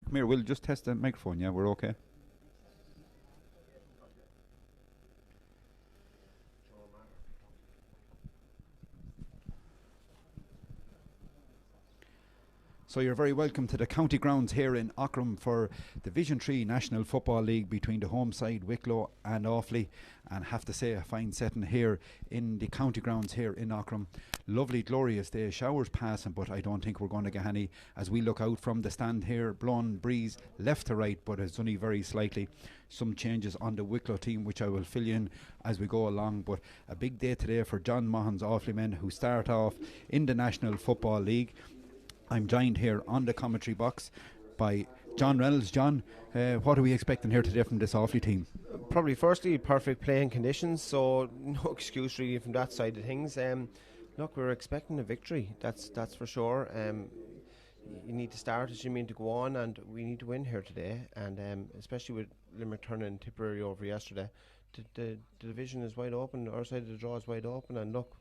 Come here, we'll just test the microphone. Yeah, we're okay. So you're very welcome to the county grounds here in Auckram for Division 3 National Football League between the home side Wicklow and Offaly, and have to say a fine setting here in the county grounds here in Auckram. Lovely glorious day, showers passing, but I don't think we're going to get any as we look out from the stand here. Blowing breeze left to right, but it's only very slightly. Some changes on the Wicklow team which I will fill you in as we go along, but a big day today for John Mahon's Offaly men, who start off in the National Football League. I'm joined here on the commentary box by John Reynolds. John, what are we expecting here today from this Offaly team? Probably firstly perfect playing conditions, so no excuse really from that side of things. Look, we're expecting a victory, that's for sure. You need to start as you mean to go on, and we need to win here today, and especially with Limerick turning Tipperary over yesterday. The division is wide open, our side of the draw is wide open, and look,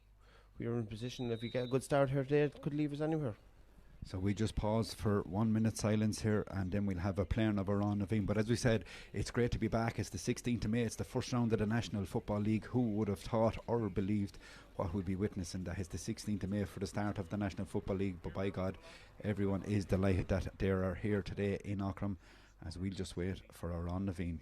we're in position. If we get a good start here today, it could leave us anywhere. So we just pause for 1 minute silence here, and then we'll have a player of our own, Naveen. But as we said, it's great to be back. It's the 16th of May. It's the first round of the National Football League. Who would have thought or believed what we'll be witnessing, that it's the 16th of May for the start of the National Football League? But by God, everyone is delighted that they are here today in Auckram, as we'll just wait for our own, Naveen.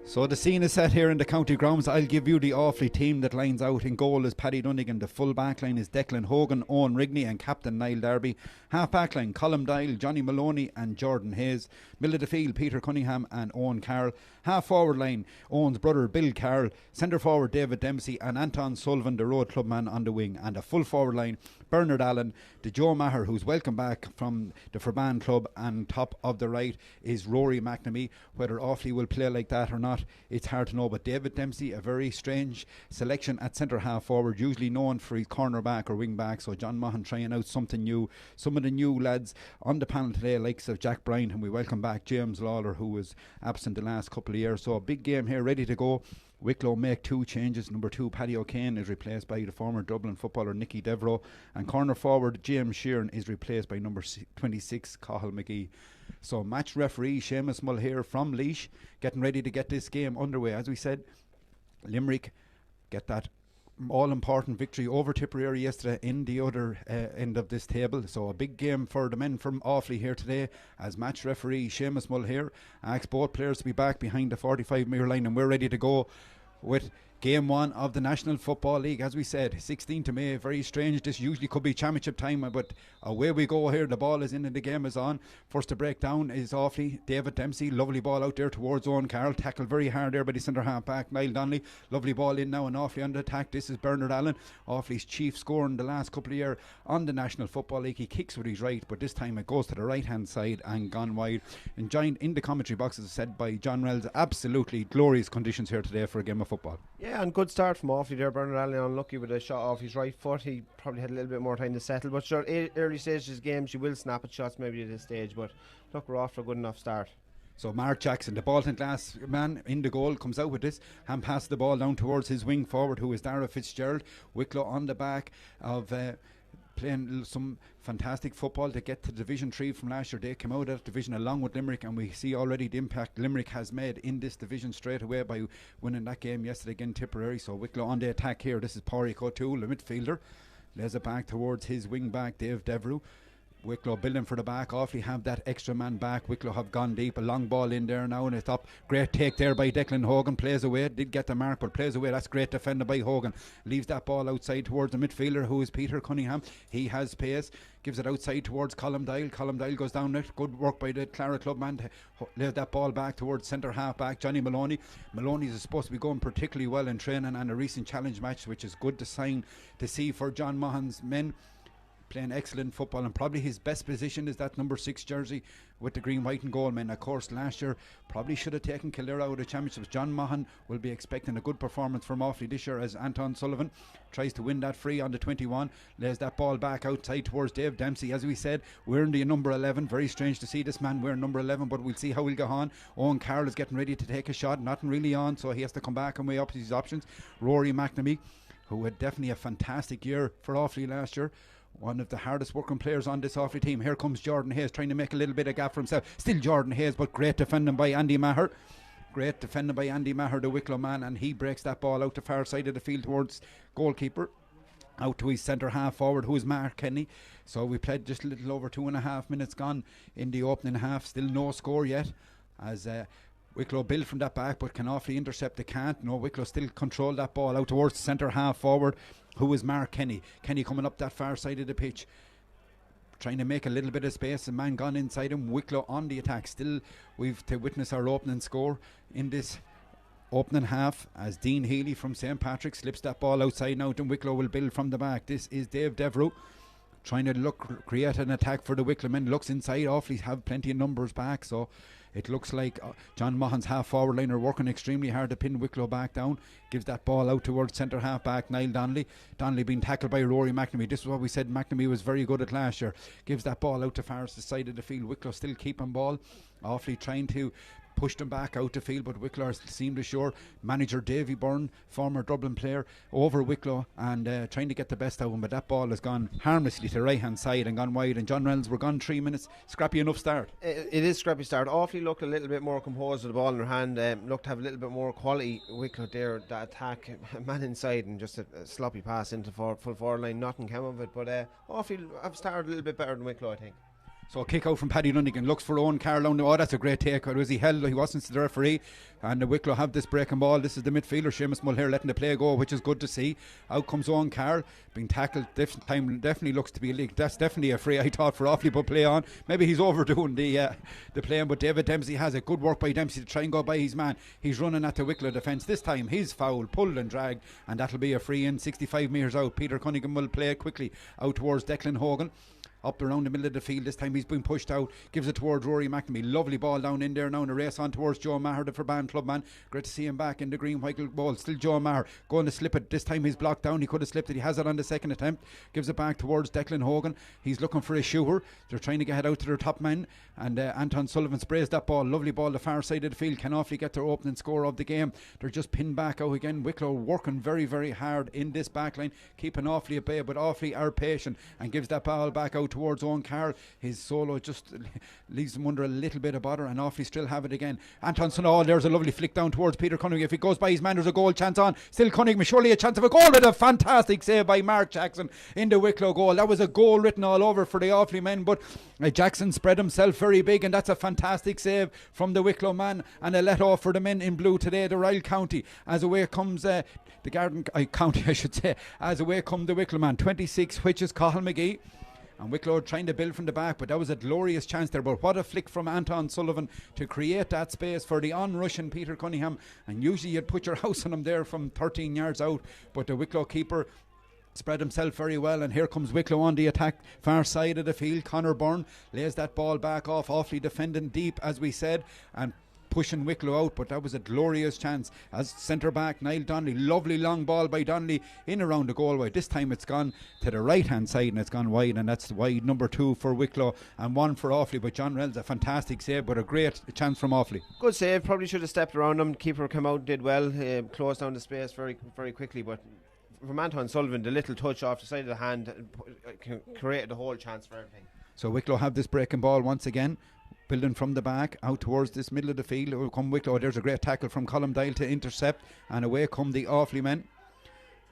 So the scene is set here in the county grounds. I'll give you the Offaly team that lines out. In goal is Paddy Dunnigan. The full back line is Declan Hogan, Owen Rigney and captain Niall Darby. Half back line, Colm Dial, Johnny Maloney and Jordan Hayes. Middle of the field, Peter Cunningham and Owen Carroll. Half forward line, Owen's brother Bill Carroll. Centre forward, David Dempsey and Anton Sullivan, the road club man, on the wing. And a full forward line, Bernard Allen, the Joe Maher, who's welcome back from the Forban club. And top of the right is Rory McNamee. Whether Offaly will play like that or not, it's hard to know, but David Dempsey, a very strange selection at centre half forward, usually known for his cornerback or wing back. So John Mahon trying out something new. Some of the new lads on the panel today, likes of Jack Bryan, and we welcome back James Lawler, who was absent the last couple of years. So a big game here, ready to go. Wicklow make two changes. Number 2, Paddy O'Kane, is replaced by the former Dublin footballer Nicky Devereux, and corner forward James Sheeran is replaced by number 26 Cathal McGee. So match referee Seamus Mulhere from Laois, getting ready to get this game underway. As we said, Limerick get that all-important victory over Tipperary yesterday in the other end of this table. So a big game for the men from Offaly here today, as match referee Seamus Mulhere asks both players to be back behind the 45-metre line, and we're ready to go with Game 1 of the National Football League. As we said, 16th of May, very strange. This usually could be championship time, but away we go here. The ball is in and the game is on. First to break down is Offaly, David Dempsey. Lovely ball out there towards Owen Carroll. Tackled very hard there by the centre half back, Niall Donnelly. Lovely ball in now, and Offaly on the attack. This is Bernard Allen, Offaly's chief scorer in the last couple of years on the National Football League. He kicks with his right, but this time it goes to the right hand side and gone wide. And joined in the commentary box, as said, by John Reynolds. Absolutely glorious conditions here today for a game of football. Yeah, and good start from Offaly there. Bernard Allen unlucky with a shot off his right foot. He probably had a little bit more time to settle, but sure, early stages of games you will snap at shots maybe at this stage, but look, we're off for a good enough start. So Mark Jackson, the Bolton Glass man in the goal, comes out with this and passes the ball down towards his wing forward, who is Dara Fitzgerald. Wicklow on the back of playing some fantastic football to get to Division 3 from last year. They came out of that division along with Limerick, and we see already the impact Limerick has made in this division straight away by winning that game yesterday again Tipperary. So Wicklow on the attack here. This is Pádraig O'Toole, the midfielder. Lays it back towards his wing back Dave Devereux. Wicklow building for the back. Offaly have that extra man back. Wicklow have gone deep. A long ball in there now, and it's up. Great take there by Declan Hogan. Plays away. Did get the mark, but plays away. That's great defender by Hogan. Leaves that ball outside towards the midfielder, who is Peter Cunningham. He has pace. Gives it outside towards Colm Doyle. Colm Doyle goes down it. Good work by the Clara club man to lay that ball back towards centre half back Johnny Maloney. Maloney is supposed to be going particularly well in training and a recent challenge match, which is good to see for John Mahon's men. Playing excellent football, and probably his best position is that number 6 jersey with the green, white and gold men. Of course last year probably should have taken Kildare out of the championships. John Mahon will be expecting a good performance from Offaly this year as Anton Sullivan tries to win that free on the 21, lays that ball back outside towards Dave Dempsey. As we said, we're in the number 11. Very strange to see this man wearing number 11, but we'll see how he'll go on. Owen Carroll is getting ready to take a shot, nothing really on, so he has to come back and weigh up his options. Rory McNamee, who had definitely a fantastic year for Offaly last year, one of the hardest working players on this Offaly team. Here comes Jordan Hayes trying to make a little bit of gap for himself. Still Jordan Hayes, but great defending by Andy Maher. Great defending by Andy Maher, the Wicklow man, and he breaks that ball out the far side of the field towards goalkeeper. Out to his centre half forward, who is Mark Kenny. So we played just a little over 2.5 minutes gone in the opening half. Still no score yet, as Wicklow build from that back, but can Offaly intercept? They can't. No, Wicklow still control that ball out towards the centre half forward, who is Mark Kenny. Kenny coming up that far side of the pitch, trying to make a little bit of space. A man gone inside him. Wicklow on the attack. Still, we've to witness our opening score in this opening half as Dean Healy from St. Patrick's slips that ball outside now, and Wicklow will build from the back. This is Dave Devereux trying to create an attack for the Wicklow men. Looks inside. Offaly have plenty of numbers back, so it looks like John Mahon's half forward line are working extremely hard to pin Wicklow back down. Gives that ball out towards centre half back Niall Donnelly. Donnelly being tackled by Rory McNamee. This is what we said McNamee was very good at last year. Gives that ball out to farthest side of the field. Wicklow still keeping ball. Offaly trying to push them back out the field, but Wicklow seemed assured. Manager Davy Byrne, former Dublin player, over Wicklow and trying to get the best out of him, but that ball has gone harmlessly to the right hand side and gone wide, and John Reynolds were gone 3 minutes. Scrappy enough start. It is scrappy start. Offaly looked a little bit more composed with the ball in their hand, looked to have a little bit more quality. Wicklow there, that attack, a man inside and just a sloppy pass into full forward line, nothing came of it, but Offaly have started a little bit better than Wicklow, I think. So a kick out from Paddy Lunnigan, looks for Owen Carroll. Oh, that's a great take. Was he held? He wasn't the referee. And the Wicklow have this breaking ball. This is the midfielder Seamus Mulher letting the play go, which is good to see. Out comes Owen Carroll, being tackled. Definitely looks to be a leak. That's definitely a free, I thought, for Offaly, but play on. Maybe he's overdoing the playing, but David Dempsey has a good work by Dempsey to try and go by his man. He's running at the Wicklow defence. This time his foul, pulled and dragged, and that'll be a free in 65 metres out. Peter Cunningham will play quickly out towards Declan Hogan. Up around the middle of the field. This time he's been pushed out. Gives it towards Rory McNamee. Lovely ball down in there now, and a race on towards Joe Maher, the Verban club man. Great to see him back in the green white ball. Still Joe Maher going to slip it. This time he's blocked down. He could have slipped it. He has it on the second attempt. Gives it back towards Declan Hogan. He's looking for a shooter. They're trying to get it out to their top man, and Anton Sullivan sprays that ball. Lovely ball the far side of the field. Can Offaly get their opening score of the game? They're just pinned back out again. Wicklow working very, very hard in this back line, keeping Offaly at bay, but Offaly are patient and gives that ball back out towards Owen Carroll. His solo just leaves them under a little bit of bother, and Offaly still have it again. Anton Sullivan, there's a lovely flick down towards Peter Cunningham. If he goes by his man, there's a goal chance on. Still Cunningham, surely a chance of a goal, with a fantastic save by Mark Jackson in the Wicklow goal. That was a goal written all over for the Offaly men, but Jackson spread himself very big, and that's a fantastic save from the Wicklow man, and a let off for the men in blue today, the Royal County. As away comes the Garden County, I should say. As away come the Wicklow man, 26, which is Cathal McGee. And Wicklow trying to build from the back, but that was a glorious chance there. But what a flick from Anton Sullivan to create that space for the on-rushing Peter Cunningham. And usually you'd put your house on him there from 13 yards out, but the Wicklow keeper spread himself very well, and here comes Wicklow on the attack, far side of the field. Conor Byrne lays that ball back off. Offaly defending deep, as we said, and pushing Wicklow out, but that was a glorious chance as centre back Niall Donnelly. Lovely long ball by Donnelly in around the goal wide. This time it's gone to the right hand side and it's gone wide, and that's wide number 2 for Wicklow and 1 for Offaly. But John Reynolds, a fantastic save, but a great chance from Offaly. Good save, probably should have stepped around him. Keeper came out, did well, closed down the space very, very quickly, but from Anton Sullivan, the little touch off the side of the hand created the whole chance for everything. So Wicklow have this breaking ball once again, building from the back out towards this middle of the field. It will come Wicklow. There's a great tackle from Colm Dial to intercept, and away come the Offaly men.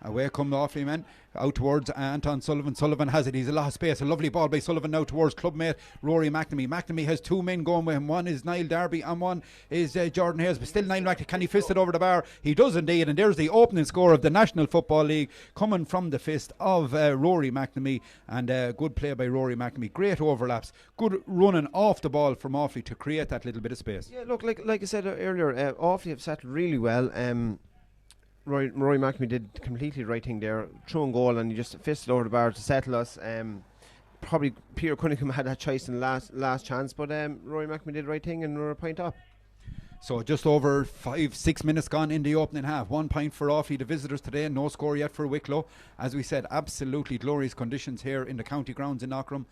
Away come the Offaly men out towards Anton Sullivan. Sullivan has it. He's a lot of space. A lovely ball by Sullivan now towards clubmate Rory McNamee. McNamee has two men going with him. One is Niall Darby and one is Jordan Hayes. But still Niall McNamee, can he fist it over the bar? He does indeed. And there's the opening score of the National Football League coming from the fist of Rory McNamee. And good play by Rory McNamee. Great overlaps. Good running off the ball from Offaly to create that little bit of space. Yeah, look, like I said earlier, Offaly have settled really well. Rory McNamee did completely the right thing there, through and goal, and he just fisted over the bar to settle us. Probably Peter Cunningham had that choice in the last chance, but Rory McNamee did the right thing and we're a point up. So just over 5-6 minutes gone in the opening half. 1 point for Offaly, the visitors today. No score yet for Wicklow. As we said, absolutely glorious conditions here in the county grounds in Knockrum.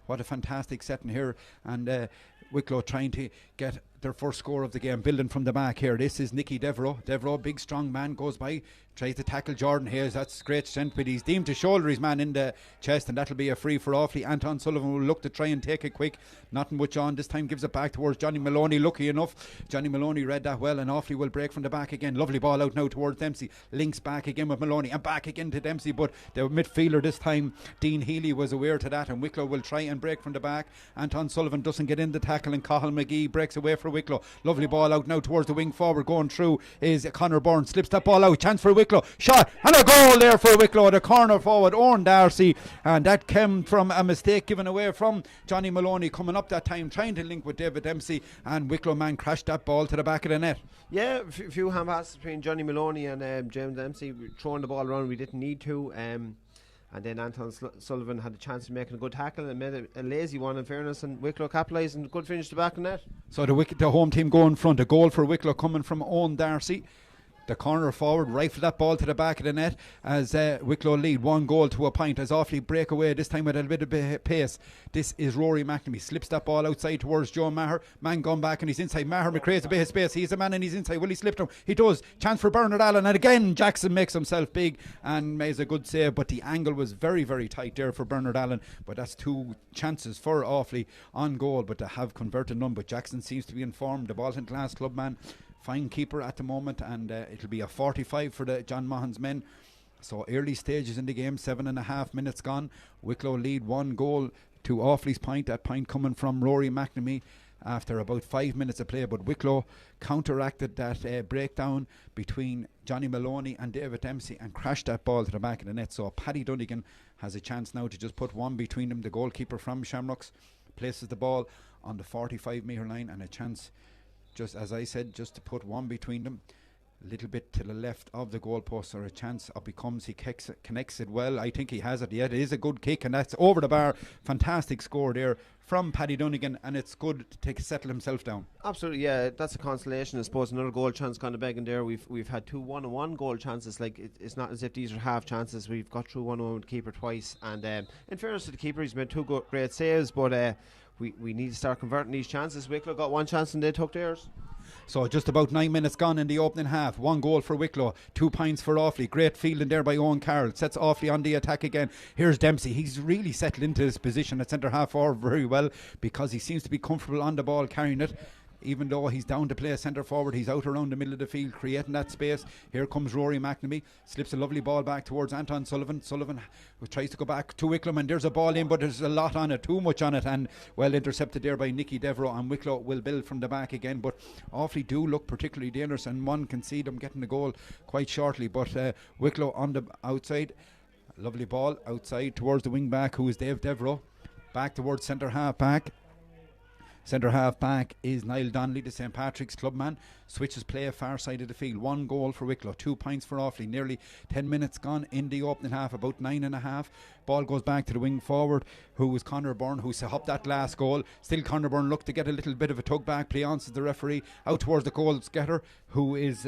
What a fantastic setting here. And Wicklow trying to get their first score of the game, building from the back here. This is Nicky Devereux. Devereux, big strong man, goes by, tries to tackle Jordan Hayes. That's great strength, but he's deemed to shoulder his man in the chest, and that'll be a free for Offaly. Anton Sullivan will look to try and take it quick. Nothing much on. This time gives it back towards Johnny Maloney. Lucky enough, Johnny Maloney read that well, and Offaly will break from the back again. Lovely ball out now towards Dempsey. Links back again with Maloney and back again to Dempsey, but the midfielder this time, Dean Healy, was aware to that, and Wicklow will try and break from the back. Anton Sullivan doesn't get in the tackle, and Cathal McGee breaks away for Wicklow. Lovely ball out now towards the wing forward. Going through is Conor Byrne. Slips that ball out. Chance for Wicklow. Shot and a goal there for Wicklow. The corner forward, Owen Darcy. And that came from a mistake given away from Johnny Maloney coming up that time, trying to link with David Dempsey. And Wicklow man crashed that ball to the back of the net. Yeah, a few hand passes between Johnny Maloney and James Dempsey. Throwing the ball around, we didn't need to. And then Anton Sullivan had a chance of making a good tackle and made a lazy one, in fairness, and Wicklow capitalised and good finish to back in net. So the home team go in front. A goal for Wicklow coming from Owen Darcy. The corner forward rifled that ball to the back of the net as Wicklow lead 1 goal to a point as Offaly break away, this time with a bit of pace. This is Rory McNamee. Slips that ball outside towards Joe Maher. Man gone back and he's inside. Maher creates a bit of space. He's a man and he's inside. Will he slip him? He does. Chance for Bernard Allen, and again Jackson makes himself big and makes a good save, but the angle was very, very tight there for Bernard Allen. But that's 2 chances for Offaly on goal, but they have converted none. But Jackson seems to be informed. The ball's in class club man. Fine keeper at the moment, and it'll be a 45 for the John Mahon's men. So early stages in the game, 7.5 minutes gone. Wicklow lead 1 goal to Offaly's point. That point coming from Rory McNamee after about 5 minutes of play. But Wicklow counteracted that breakdown between Johnny Maloney and David Dempsey and crashed that ball to the back of the net. So Paddy Dunnigan has a chance now to just put one between them. The goalkeeper from Shamrocks places the ball on the 45-metre line, and a chance, just as I said, just to put one between them, a little bit to the left of the goalpost, or a chance up he comes. He connects it well. I think he has it. Yeah, it is a good kick, and that's over the bar. Fantastic score there from Paddy Dunnigan, and it's good to settle himself down. Absolutely, yeah, that's a consolation. I suppose another goal chance kind of begging there. We've had 2 1-on-1 goal chances. Like it's not as if these are half chances. We've got through 1-on-1 with the keeper twice, and in fairness to the keeper, he's made 2 great saves, but we need to start converting these chances. Wicklow got 1 chance and they took theirs. So just about 9 minutes gone in the opening half. 1 goal for Wicklow, 2 points for Offaly. Great fielding there by Owen Carroll. Sets Offaly on the attack again. Here's Dempsey. He's really settled into his position at centre half forward very well, because he seems to be comfortable on the ball carrying it. Even though he's down to play a centre forward, he's out around the middle of the field creating that space. Here comes Rory McNamee, slips a lovely ball back towards Anton Sullivan. Sullivan tries to go back to Wicklow, and there's a ball in, but there's a lot on it, too much on it, and well intercepted there by Nicky Devereux, and Wicklow will build from the back again. But Offaly do look particularly dangerous, and one can see them getting the goal quite shortly. But Wicklow on the outside, lovely ball outside towards the wing back, who is Dave Devereux, back towards centre half back. Centre half back is Niall Donnelly, the St Patrick's clubman. Switches play far side of the field. 1 goal for Wicklow, 2 points for Offaly. Nearly 10 minutes gone in the opening half, about 9.5. Ball goes back to the wing forward, who was Conor Byrne, who set up that last goal. Still Conor Byrne looked to get a little bit of a tug back. Play on to the referee, out towards the goal getter, who is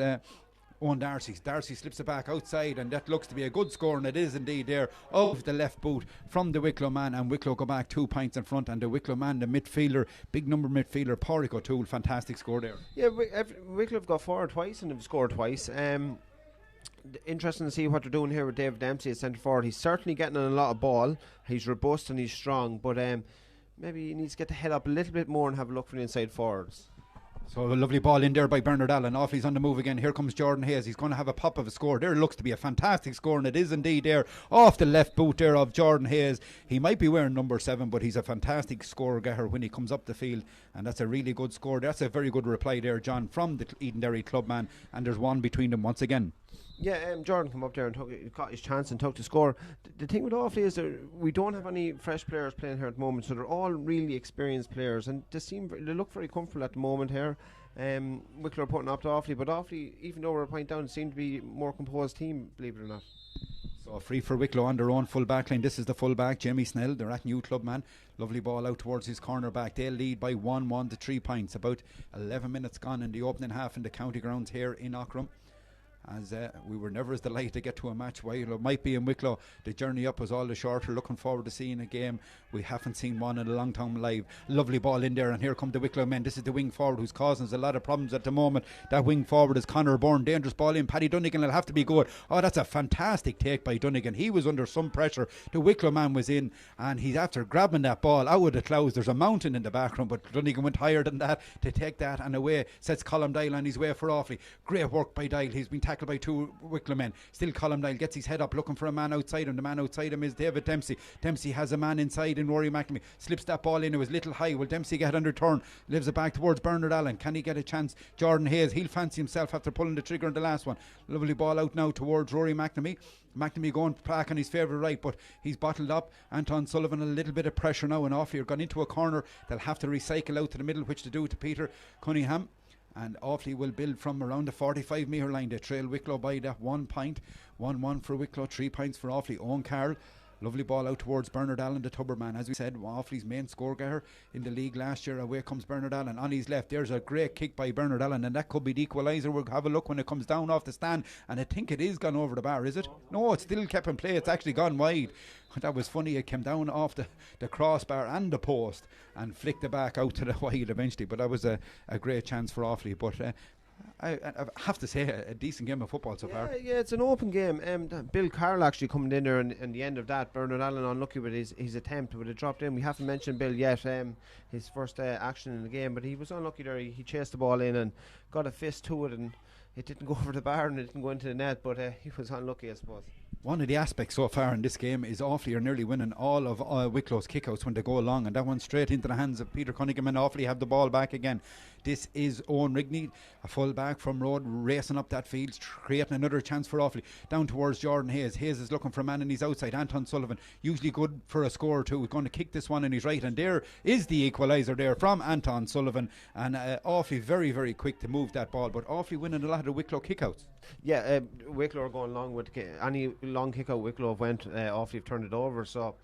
Owen Darcy. Darcy slips it back outside, and that looks to be a good score, and it is indeed there, of the left boot from the Wicklow man, and Wicklow go back 2 points in front. And the Wicklow man, the midfielder, big number midfielder, Pádraig O'Toole, fantastic score there. Yeah, Wicklow have got forward twice and have scored twice. Interesting to see what they're doing here with David Dempsey at centre forward. He's certainly getting a lot of ball. He's robust and he's strong, but maybe he needs to get the head up a little bit more and have a look for the inside forwards. So a lovely ball in there by Bernard Allen. Offaly's on the move again. Here comes Jordan Hayes. He's going to have a pop of a score. There looks to be a fantastic score, and it is indeed there. Off the left boot there of Jordan Hayes. He might be wearing number 7, but he's a fantastic score getter when he comes up the field, and that's a really good score. That's a very good reply there, John, from the Edenderry clubman, and there's one between them once again. Yeah, Jordan came up there and got his chance and took the score. The thing with Offaly is that we don't have any fresh players playing here at the moment, so they're all really experienced players, and they look very comfortable at the moment here. Wicklow are putting up to Offaly, but Offaly, even though we're a point down, seem to be a more composed team, believe it or not. So free for Wicklow on their own full back line. This is the full back, Jamie Snell, their at new clubman. Lovely ball out towards his corner back. They'll lead by 1-1 to 3 points. About 11 minutes gone in the opening half in the county grounds here in Aughrim. As we were never as delighted to get to a match. While it might be in Wicklow, the journey up was all the shorter. Looking forward to seeing a game we haven't seen one in a long time live. Lovely ball in there, and here come the Wicklow men. This is the wing forward who's causing us a lot of problems at the moment. That wing forward is Conor Byrne. Dangerous ball in. Paddy Dunnigan will have to be good. Oh, that's a fantastic take by Dunnigan. He was under some pressure. The Wicklow man was in, and he's after grabbing that ball out of the clouds. There's a mountain in the background, but Dunnigan went higher than that to take that, and away sets Colm Dial on his way for Offaly. Great work by Dial. He's been tackled by 2 Wicklow men. Still Colm Dial gets his head up looking for a man outside him. The man outside him is David Dempsey. Dempsey has a man inside in Rory McNamee. Slips that ball in. It was little high. Will Dempsey get under turn? Lives it back towards Bernard Allen. Can he get a chance? Jordan Hayes, he'll fancy himself after pulling the trigger on the last one. Lovely ball out now towards Rory McNamee. McNamee going back on his favourite right, but he's bottled up. Anton Sullivan, a little bit of pressure now, and Offaly are gone into a corner. They'll have to recycle out to the middle, which to do to Peter Cunningham. And Offaly will build from around the 45 metre line. They trail Wicklow by that 1 point. 1-1 for Wicklow, 3 points for Offaly. Owen Carroll. Lovely ball out towards Bernard Allen, the Tubber man. As we said, Offaly's main score getter in the league last year. Away comes Bernard Allen on his left. There's a great kick by Bernard Allen, and that could be the equaliser. We'll have a look when it comes down off the stand, and I think it is gone over the bar, is it? No, it's still kept in play. It's actually gone wide. That was funny. It came down off the crossbar and the post and flicked it back out to the wide eventually. But that was a great chance for Offaly. But I have to say, a decent game of football so far. Yeah, it's an open game. Bill Carroll actually coming in there, and the end of that, Bernard Allen unlucky with his attempt, but it dropped in. We haven't mentioned Bill yet, his first action in the game, but he was unlucky there. He chased the ball in and got a fist to it, and it didn't go over the bar and it didn't go into the net, but he was unlucky, I suppose. One of the aspects so far in this game is Offaly are nearly winning all of Wicklow's kickouts when they go along, and that went straight into the hands of Peter Cunningham, and Offaly have the ball back again. This is Owen Rigney, a full back from Road, racing up that field, creating another chance for Offaly. Down towards Jordan Hayes. Hayes is looking for a man in his outside. Anton Sullivan, usually good for a score or two, is going to kick this one in his right, and there is the equaliser there from Anton Sullivan, and Offaly very, very quick to move that ball, but Offaly winning a lot of the Wicklow kickouts. Yeah, Wicklow are going long with any long kick out Wicklow have went, Offaly have turned it over, so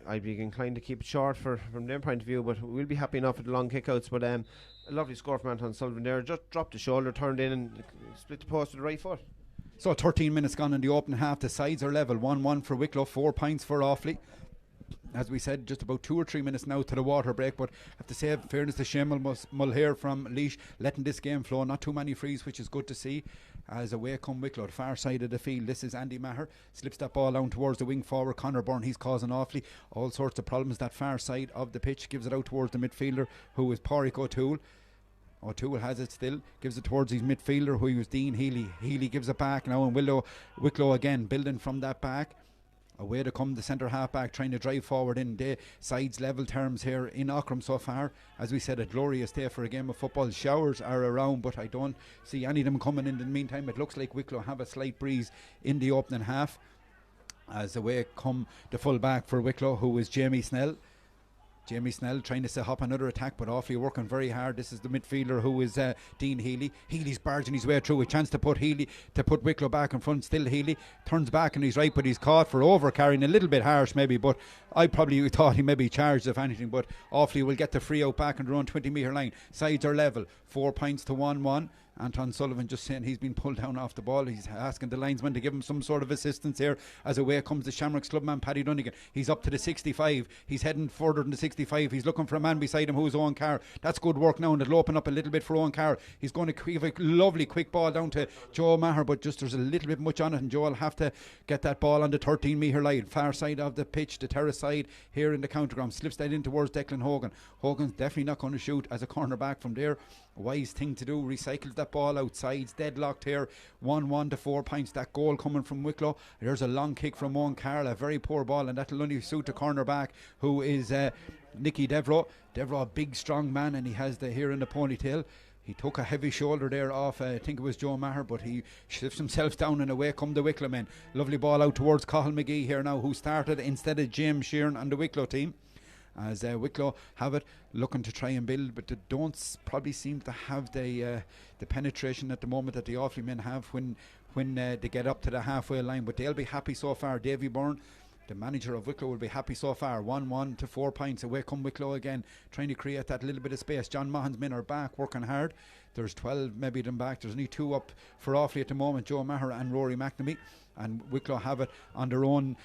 I'd be inclined to keep it short from their point of view, but we'll be happy enough with the long kickouts. But a lovely score from Anton Sullivan there, just dropped the shoulder, turned in and split the post with the right foot. So 13 minutes gone in the opening half. The sides are level, 1-1 for Wicklow, 4 points for Offaly. As we said, just about 2 or 3 minutes now to the water break, but I have to say, in fairness to Shane Mulhare from Laois, letting this game flow, not too many frees, which is good to see. As away come Wicklow, the far side of the field. This is Andy Maher, slips that ball down towards the wing forward, Conor Byrne. He's causing Offaly all sorts of problems that far side of the pitch. Gives it out towards the midfielder, who is Pádraig O'Toole. O'Toole has it still, gives it towards his midfielder, who was Dean Healy. Healy gives it back now, and Wicklow again building from that back. Away to come the centre half back, trying to drive forward in the sides level terms here in Aughrim so far. As we said, a glorious day for a game of football. Showers are around, but I don't see any of them coming in the meantime. It looks like Wicklow have a slight breeze in the opening half. As away come the full back for Wicklow, who is Jamie Snell. Jamie Snell trying to set up another attack, but Offaly working very hard. This is the midfielder, who is Dean Healy. Healy's barging his way through, a chance to put Wicklow back in front. Still Healy turns back and he's right, but he's caught for over carrying, a little bit harsh maybe, but I probably thought he may be charged if anything. But Offaly will get the free out back on their own 20 metre line. Sides are level, 4 points to 1-1. Anton Sullivan just saying he's been pulled down off the ball. He's asking the linesman to give him some sort of assistance here. As away comes the Shamrocks clubman Paddy Dunnigan. He's up to the 65. He's heading further than the 65. He's looking for a man beside him who's Owen Carr. That's good work now, and it'll open up a little bit for Owen Carr. He's going to give a lovely quick ball down to Joe Maher, but just there's a little bit much on it, and Joe will have to get that ball on the 13-metre line, far side of the pitch, the terrace side here in the counter ground. Slips that in towards Declan Hogan. Hogan's definitely not going to shoot as a corner back from there. A wise thing to do. Recycles that ball outside. It's deadlocked here. 1-1 to 4 points. That goal coming from Wicklow. There's a long kick from Owen Carr. A very poor ball, and that'll only suit the corner back, who is Nicky Devereux. Devereux, a big strong man, and he has the hair in the ponytail. He took a heavy shoulder there off, I think it was Joe Maher, but he shifts himself down and away come the Wicklow men. Lovely ball out towards Cathal McGee here now, who started instead of James Sheeran on the Wicklow team. As Wicklow have it, looking to try and build, but they don't probably seem to have the penetration at the moment that the Offaly men have when they get up to the halfway line. But they'll be happy so far. Davy Byrne, the manager of Wicklow, will be happy so far. 1-1 to 4 points. Away come Wicklow again, trying to create that little bit of space. John Mahan's men are back, working hard. There's 12 maybe them back. There's only 2 up for Offaly at the moment, Joe Maher and Rory McNamee. And Wicklow have it on their own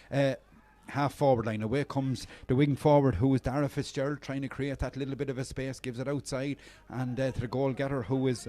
half forward line. Away comes the wing forward, who is Dara Fitzgerald, trying to create that little bit of a space, gives it outside, and to the goal getter, who is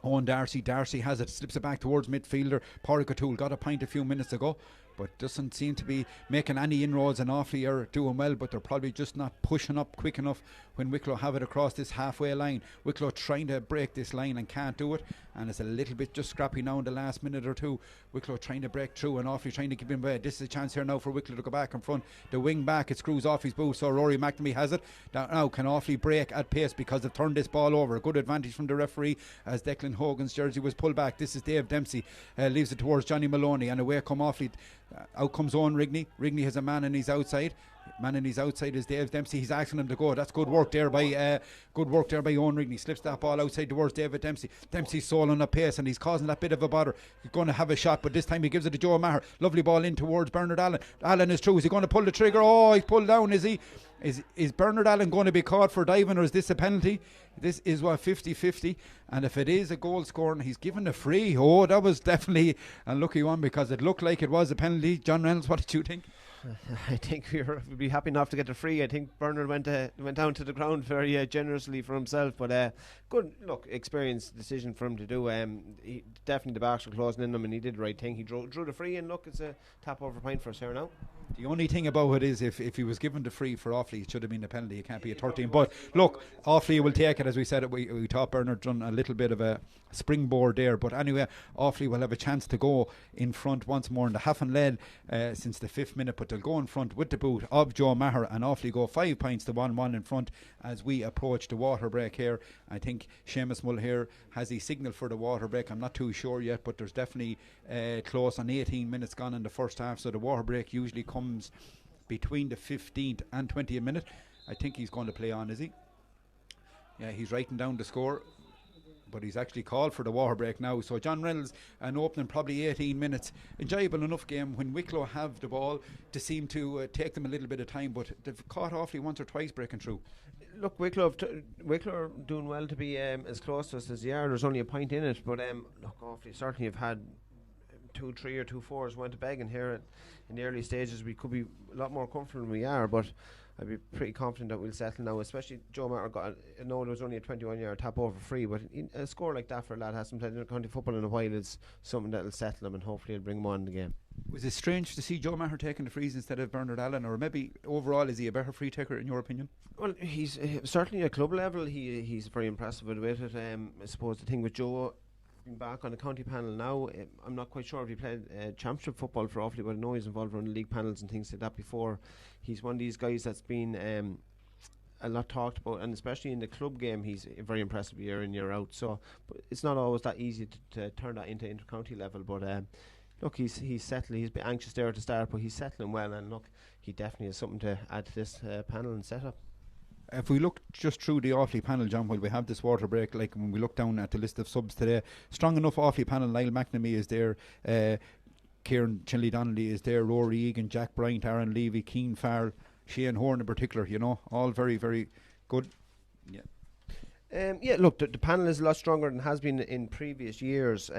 Owen Darcy. Darcy has it, slips it back towards midfielder Pádraig O'Toole. Got a point a few minutes ago, but doesn't seem to be making any inroads, and Offaly are doing well, but they're probably just not pushing up quick enough when Wicklow have it across this halfway line. Wicklow trying to break this line and can't do it, and it's a little bit just scrappy now in the last minute or two. Wicklow trying to break through and Offaly trying to keep him away. This is a chance here now for Wicklow to go back in front. The wing back, it screws off his boot, so Rory McNamee has it. Now can Offaly break at pace because they've turned this ball over? A good advantage from the referee as Declan Hogan's jersey was pulled back. This is Dave Dempsey, leaves it towards Johnny Maloney, and away come Offaly. Out comes Owen Rigney. Rigney has a man in his outside. Man in his outside is Dave Dempsey. He's asking him to go. That's good work there by Owen Rigney. Slips that ball outside towards David Dempsey. Dempsey's soloing a pace and he's causing that bit of a bother. He's going to have a shot, but this time he gives it to Joe Maher. Lovely ball in towards Bernard Allen. Allen is through. Is he going to pull the trigger? Oh, he's pulled down. Is he? Is Bernard Allen going to be caught for diving, or is this a penalty? This is 50-50, and if it is a goal scoring, he's given a free. Oh, that was definitely a lucky one because it looked like it was a penalty. John Reynolds, what did you think? I think we'd be happy enough to get the free. I think Bernard went down to the ground very generously for himself, but good experienced decision for him to do. He, definitely the backs were closing in him, and he did the right thing. He drew the free, and look, it's a tap over point for us here now. The only thing about it is if he was given the free for Offaly, it should have been a penalty. It can't be a 13. But look, Offaly will take it. As we said, we thought Bernard done a little bit of a springboard there. But anyway, Offaly will have a chance to go in front once more. And they haven't led since the 5th minute, but they'll go in front with the boot of Joe Maher, and Offaly go 5 points to 1-1 in front as we approach the water break here. I think Seamus Mull here has his signal for the water break. I'm not too sure yet, but there's definitely close on 18 minutes gone in the first half, so the water break usually comes between the 15th and 20th minute. I think he's going to play on, is he? Yeah, he's writing down the score, but he's actually called for the water break now. So John Reynolds, an opening probably 18 minutes. Enjoyable enough game when Wicklow have the ball to seem to take them a little bit of time, but they've caught Offaly once or twice breaking through. Look, Wicklow are doing well to be as close to us as they are. There's only a point in it, but look, Offaly certainly have had 2-3 or 2-4s went to begging here in the early stages. We could be a lot more comfortable than we are, but I'd be pretty confident that we'll settle now, especially Joe Maher got, I know there was only a 21-yard tap over free, but a score like that for a lad hasn't played in county football in a while is something that'll settle him, and hopefully it'll bring him on in the game. Was it strange to see Joe Maher taking the frees instead of Bernard Allen, or maybe overall is he a better free taker in your opinion? Well, he's certainly at club level he's very impressive with it. I suppose the thing with Joe being back on the county panel now, I'm not quite sure if he played championship football for Offaly, but I know he's involved in league panels and things like that before. He's one of these guys that's been a lot talked about, and especially in the club game he's very impressive year in year out. So but it's not always that easy to turn that into inter-county level, but look, he's settled. He's been anxious there to start, but he's settling well, and look, he definitely has something to add to this panel and setup. If we look just through the Offaly panel, John, while we have this water break, like when we look down at the list of subs today, strong enough Offaly panel. Niall McNamee is there, Kieran Chinley Donnelly is there, Rory Egan, Jack Bryant, Aaron Levy, Keane Farrell, Shane Horn in particular, you know, all very, very good. Yeah. Yeah, look, the panel is a lot stronger than has been in previous years.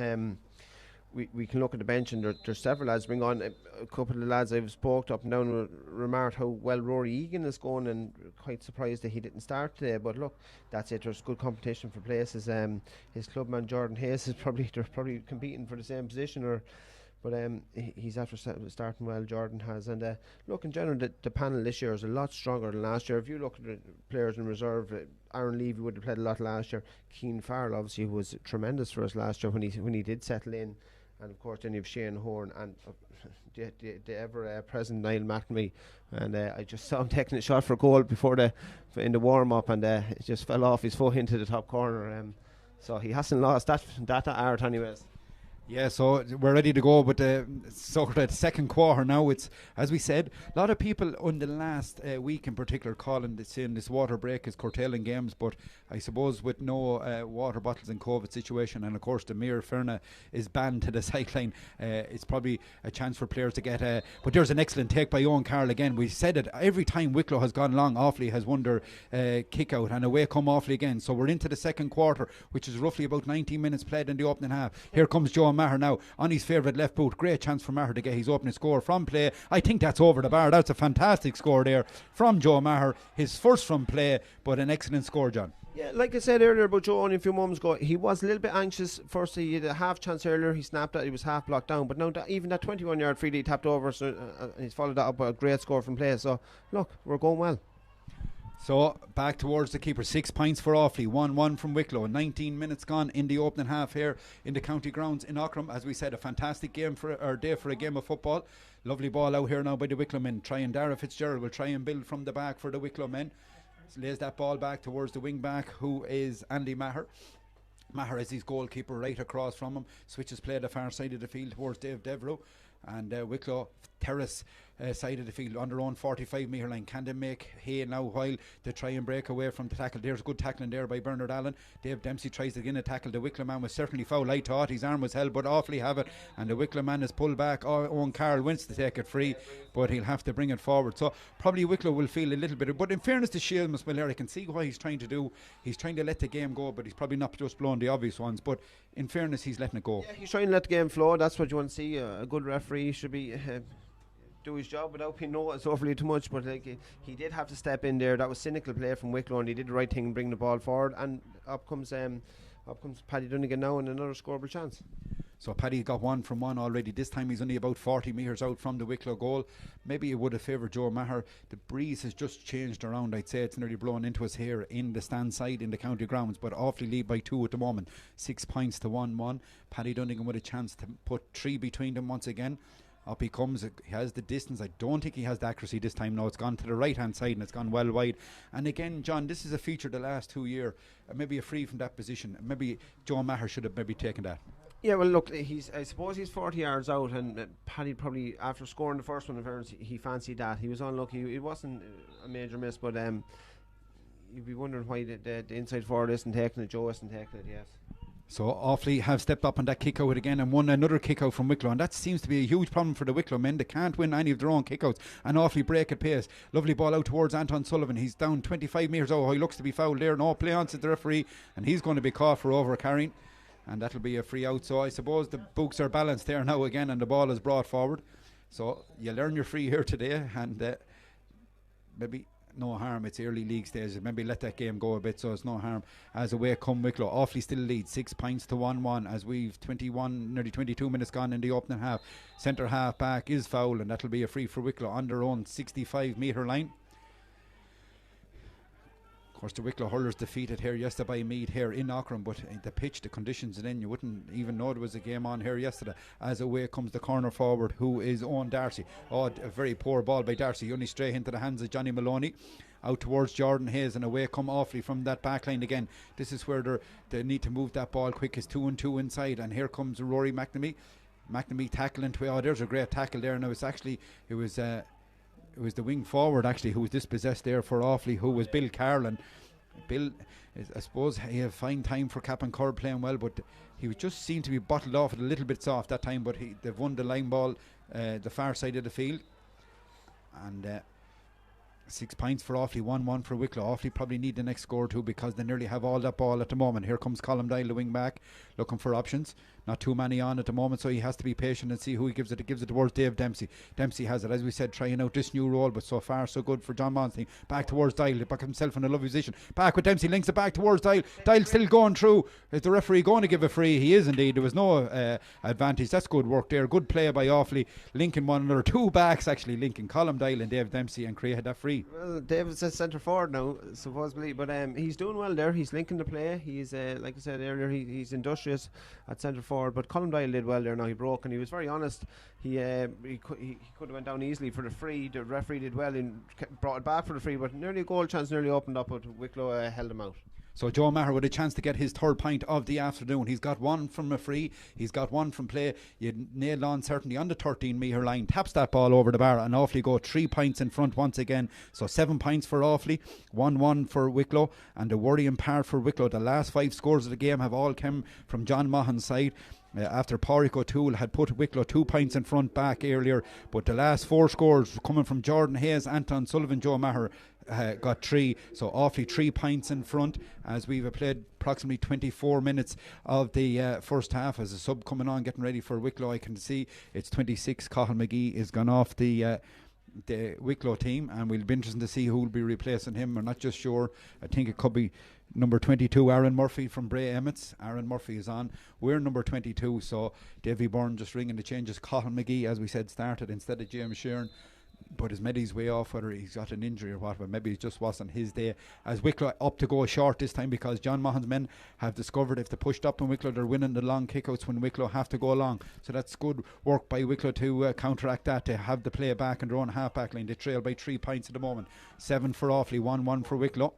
We can look at the bench, and there's several lads bring on. A couple of the lads I've spoke up and down remarked how well Rory Egan is going, and quite surprised that he didn't start today. But look, that's it. There's good competition for places. His clubman Jordan Hayes is they're probably competing for the same position, but he's after starting well. Jordan has, and look, in general, the panel this year is a lot stronger than last year. If you look at the players in reserve, Aaron Levy would have played a lot last year. Keane Farrell obviously was tremendous for us last year when he did settle in. And of course then you have Shane Horn and the ever present Niall McNamee, and I just saw him taking a shot for goal in the warm up, and it just fell off his foot into the top corner, so he hasn't lost that art anyways. Yeah, so we're ready to go, but sort of second quarter now. It's, as we said, a lot of people on the last week in particular saying this water break is curtailing games, but I suppose with no water bottles in COVID situation, and of course the Mere Ferna is banned to the sideline, it's probably a chance for players to get but there's an excellent take by Owen Carroll again. We said it, every time Wicklow has gone long, Offaly has won their kick out, and away come Offaly again. So we're into the second quarter, which is roughly about 19 minutes played in the opening half. Here comes Joe Maher now on his favourite left boot. Great chance for Maher to get his opening score from play. I think that's over the bar. That's a fantastic score there from Joe Maher, his first from play, but an excellent score, John. Yeah, like I said earlier about Joe only a few moments ago, he was a little bit anxious. First, he had a half chance earlier, he snapped it, he was half blocked down, but now even that 21 yard free he tapped over, so he's followed that up with a great score from play. So look, we're going well. So back towards the keeper, 6 points for Offaly, 1-1 from Wicklow. 19 minutes gone in the opening half here in the county grounds in Auckland. As we said, a fantastic day for a game of football. Lovely ball out here now by the Wicklow men. Dara Fitzgerald will try and build from the back for the Wicklow men. Lays that ball back towards the wing back, who is Andy Maher. Maher is his goalkeeper right across from him. Switches play the far side of the field towards Dave Devereux. And Wicklow terrace side of the field on their own 45 metre line. Can they make hay now while they try and break away from the tackle? There's good tackling there by Bernard Allen. Dave Dempsey tries to get a tackle. The Wicklow man was certainly foul. I thought his arm was held, but Offaly have it, and the Wicklow man is pulled back. Owen Carroll wants to take it free, but he'll have to bring it forward. So probably Wicklow will feel a little bit, but in fairness to Seamus Miller, I can see what he's trying to do. He's trying to let the game go, but he's probably not just blowing the obvious ones, but in fairness he's letting it go. Yeah, he's trying to let the game flow. That's what you want to see. A good referee should be do his job without being noticed overly too much, but he did have to step in there. That was cynical play from Wicklow, and he did the right thing and bring the ball forward, and up comes Paddy Dunnigan now, and another scoreable chance. So Paddy got 1 from 1 already. This time he's only about 40 metres out from the Wicklow goal. Maybe it would have favoured Joe Maher. The breeze has just changed around. I'd say it's nearly blown into us here in the stand side in the county grounds, but Offaly lead by 2 at the moment. 6 points to 1-1. Paddy Dunnigan with a chance to put 3 between them once again. Up he comes, he has the distance. I don't think he has the accuracy this time. No, it's gone to the right hand side and it's gone well wide. And again, John, this is a feature the last 2 years. Maybe a free from that position. Maybe Joe Maher should have maybe taken that. Yeah, well, look, I suppose he's 40 yards out, and Paddy probably, after scoring the first one, in fairness, he fancied that. He was unlucky. It wasn't a major miss, but you'd be wondering why the inside forward isn't taking it. Joe isn't taking it, yes. So Offaly have stepped up on that kick out again and won another kick out from Wicklow, and that seems to be a huge problem for the Wicklow men. They can't win any of their own kick outs, and Offaly break at pace. Lovely ball out towards Anton Sullivan. He's down 25 metres. Oh, he looks to be fouled there. No play on to the referee, and he's going to be caught for over carrying, and that'll be a free out. So I suppose the books are balanced there now again, and the ball is brought forward. So you learn your free here today, and maybe no harm. It's early league stage. Maybe let that game go a bit, so it's no harm. As away come Wicklow. Offaly still lead 6 points to 1-1 as we've 21, nearly 22 minutes gone in the opening half. Centre half back is foul, and that'll be a free for Wicklow on their own 65 metre line. Of course, the Wicklow hurlers defeated here yesterday by Meath here in Auckland, but the pitch, the conditions, and then you wouldn't even know there was a game on here yesterday. As away comes the corner forward, who is Owen Darcy. Oh, a very poor ball by Darcy, only straight into the hands of Johnny Maloney. Out towards Jordan Hayes, and away come Offaly from that back line again. This is where they need to move that ball quick. It's 2-2 inside, and here comes Rory McNamee. McNamee tackling. Oh, there's a great tackle there. Now it was the wing forward actually who was dispossessed there for Offaly, who was Bill Carroll. And Bill, I suppose he had fine time for Cap and Curb playing well, but he just seemed to be bottled off a little bit soft that time. But they've won the line ball the far side of the field, and 6 points for Offaly, 1-1 for Wicklow. Offaly probably need the next score too, because they nearly have all that ball at the moment. Here comes Colm Dial, the wing back, looking for options. Not too many on at the moment, so he has to be patient and see who he gives it. He gives it towards Dave Dempsey. Dempsey has it, as we said, trying out this new role, but so far so good for John Monson. Back towards Dial, back himself in a lovely position. Back with Dempsey, links it back towards Dial. Dial still going through. Is the referee going to give a free? He is indeed. There was no advantage. That's good work there. Good play by Offaly, linking one another. Two backs actually linking Colm Dial and Dave Dempsey, and created that free. Well, David's a centre forward now, supposedly, but he's doing well there. He's linking the play. He's like I said earlier, he's industrious at centre forward. But Colm Dial did well there. Now he broke, and he was very honest. He could have went down easily for the free. The referee did well and brought it back for the free, but nearly a goal chance nearly opened up, but Wicklow held him out. So Joe Maher with a chance to get his third point of the afternoon. He's got one from a free, he's got one from play. You nailed on certainly on the 13-metre line, taps that ball over the bar, and Offaly go 3 points in front once again. So 7 points for Offaly, 1-1 for Wicklow. And the worrying part for Wicklow, the last 5 scores of the game have all come from John Mahon's side. After Pádraig O'Toole had put Wicklow 2 points in front back earlier, but the last 4 scores coming from Jordan Hayes, Anton Sullivan, Joe Maher got 3, so Offaly 3 points in front as we've played approximately 24 minutes of the first half. As a sub coming on getting ready for Wicklow, I can see it's 26. Cathal McGee is gone off the Wicklow team, and we'll be interested to see who will be replacing him. We're not just sure. I think it could be number 22 Aaron Murphy from Bray Emmets. Aaron Murphy is on, we're number 22, so Davy Byrne just ringing the changes. Cathal McGee, as we said, started instead of James Sheeran, but his Meddy's way off, whether he's got an injury or what, but maybe it just wasn't his day. As Wicklow up to go short this time, because John Mahon's men have discovered if they pushed up in Wicklow, they're winning the long kickouts when Wicklow have to go long. So that's good work by Wicklow to counteract that, to have the play back in their own half-back line. They trail by 3 points at the moment. 7 for Offaly, 1-1 for Wicklow.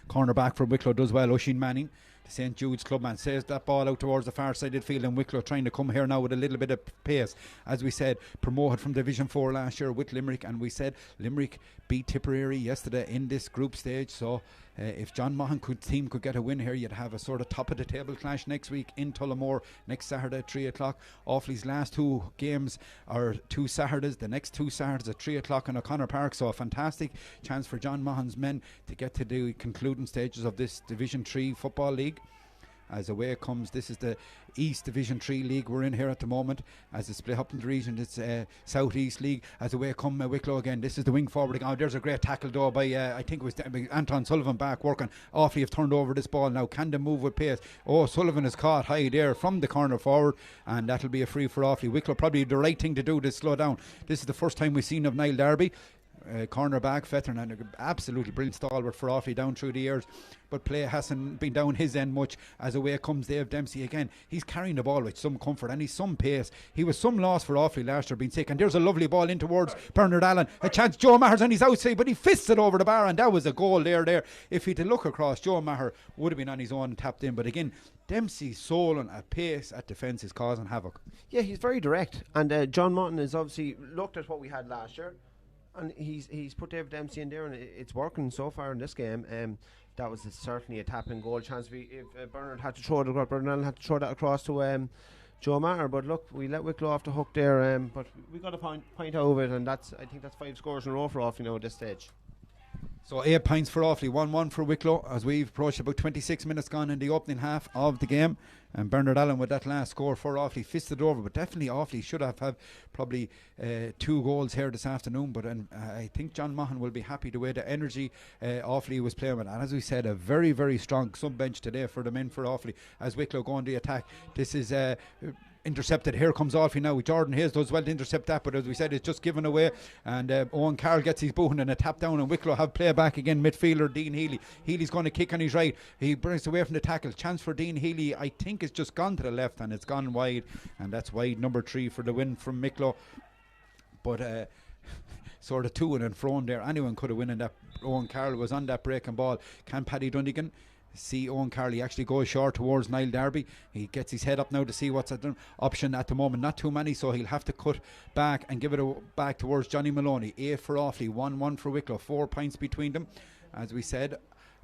Corner back for Wicklow does well, Oisin Manning, the St Jude's clubman, says that ball out towards the far side of the field, and Wicklow trying to come here now with a little bit of pace. As we said, promoted from Division 4 last year with Limerick, and we said Limerick beat Tipperary yesterday in this group stage, so if John Mahon team could get a win here, you'd have a sort of top of the table clash next week in Tullamore next Saturday at 3 o'clock. Offaly's last 2 games are 2 Saturdays, the next 2 Saturdays at 3 o'clock in O'Connor Park, so a fantastic chance for John Mahon's men to get to the concluding stages of this Division 3 football league. As away it comes, this is the East Division 3 league we're in here at the moment. As it's split up in the region, it's South East League. As away come Wicklow again, this is the wing forward again. Oh, there's a great tackle though by I think it was Anton Sullivan back working. Offaly have turned over this ball now. Can they move with pace? Oh, Sullivan is caught high there from the corner forward, and that'll be a free for Offaly. Wicklow probably the right thing to do to slow down. This is the first time we've seen of Niall Darby. Cornerback, veteran, and an absolutely brilliant stalwart for Offaly down through the years, but play hasn't been down his end much. As away comes Dave Dempsey again, he's carrying the ball with some comfort and he's some pace. He was some loss for Offaly last year being sick, and there's a lovely ball in towards Bernard Allen, a chance. Joe Maher's on his outside, but he fists it over the bar, and that was a goal there. If he'd look across, Joe Maher would have been on his own and tapped in, but again Dempsey's soul and at pace at defence is causing havoc. Yeah, he's very direct, and John Mutton has obviously looked at what we had last year, and he's put Dave Dempsey in there, and it's working so far in this game. That was certainly a tap and goal chance. If Bernard had to throw it across, Bernard Allen had to throw that across to Joe Maher. But look, we let Wicklow off the hook there. But we got a point out of it, and I think that's 5 scores in a row for Offaly now at this stage. So 8 points for Offaly, 1-1 for Wicklow, as we've approached about 26 minutes gone in the opening half of the game. And Bernard Allen with that last score for Offaly fisted over, but definitely Offaly should have had probably 2 goals here this afternoon. But I think John Mahon will be happy the way the energy Offaly was playing with. And as we said, a very, very strong sub-bench today for the men for Offaly as Wicklow go on the attack. This is intercepted. Here comes Offaly now. Jordan Hayes does well to intercept that, but as we said, it's just given away, and Owen Carroll gets his booting and a tap down, and Wicklow have play back again. Midfielder Dean Healy. Healy's going to kick on his right. He brings away from the tackle. Chance for Dean Healy. I think it's just gone to the left, and it's gone wide, and that's wide number 3 for the win from Wicklow. But sort of to and fro there. Anyone could have won, and that Owen Carroll was on that breaking ball. Can Paddy Dunnigan see Owen Carroll? He actually goes short towards Niall Darby. He gets his head up now to see what's an option at the moment. Not too many, so he'll have to cut back and give it back towards Johnny Maloney. 8 for Offaly, 1-1 for Wicklow. 4 points between them. As we said,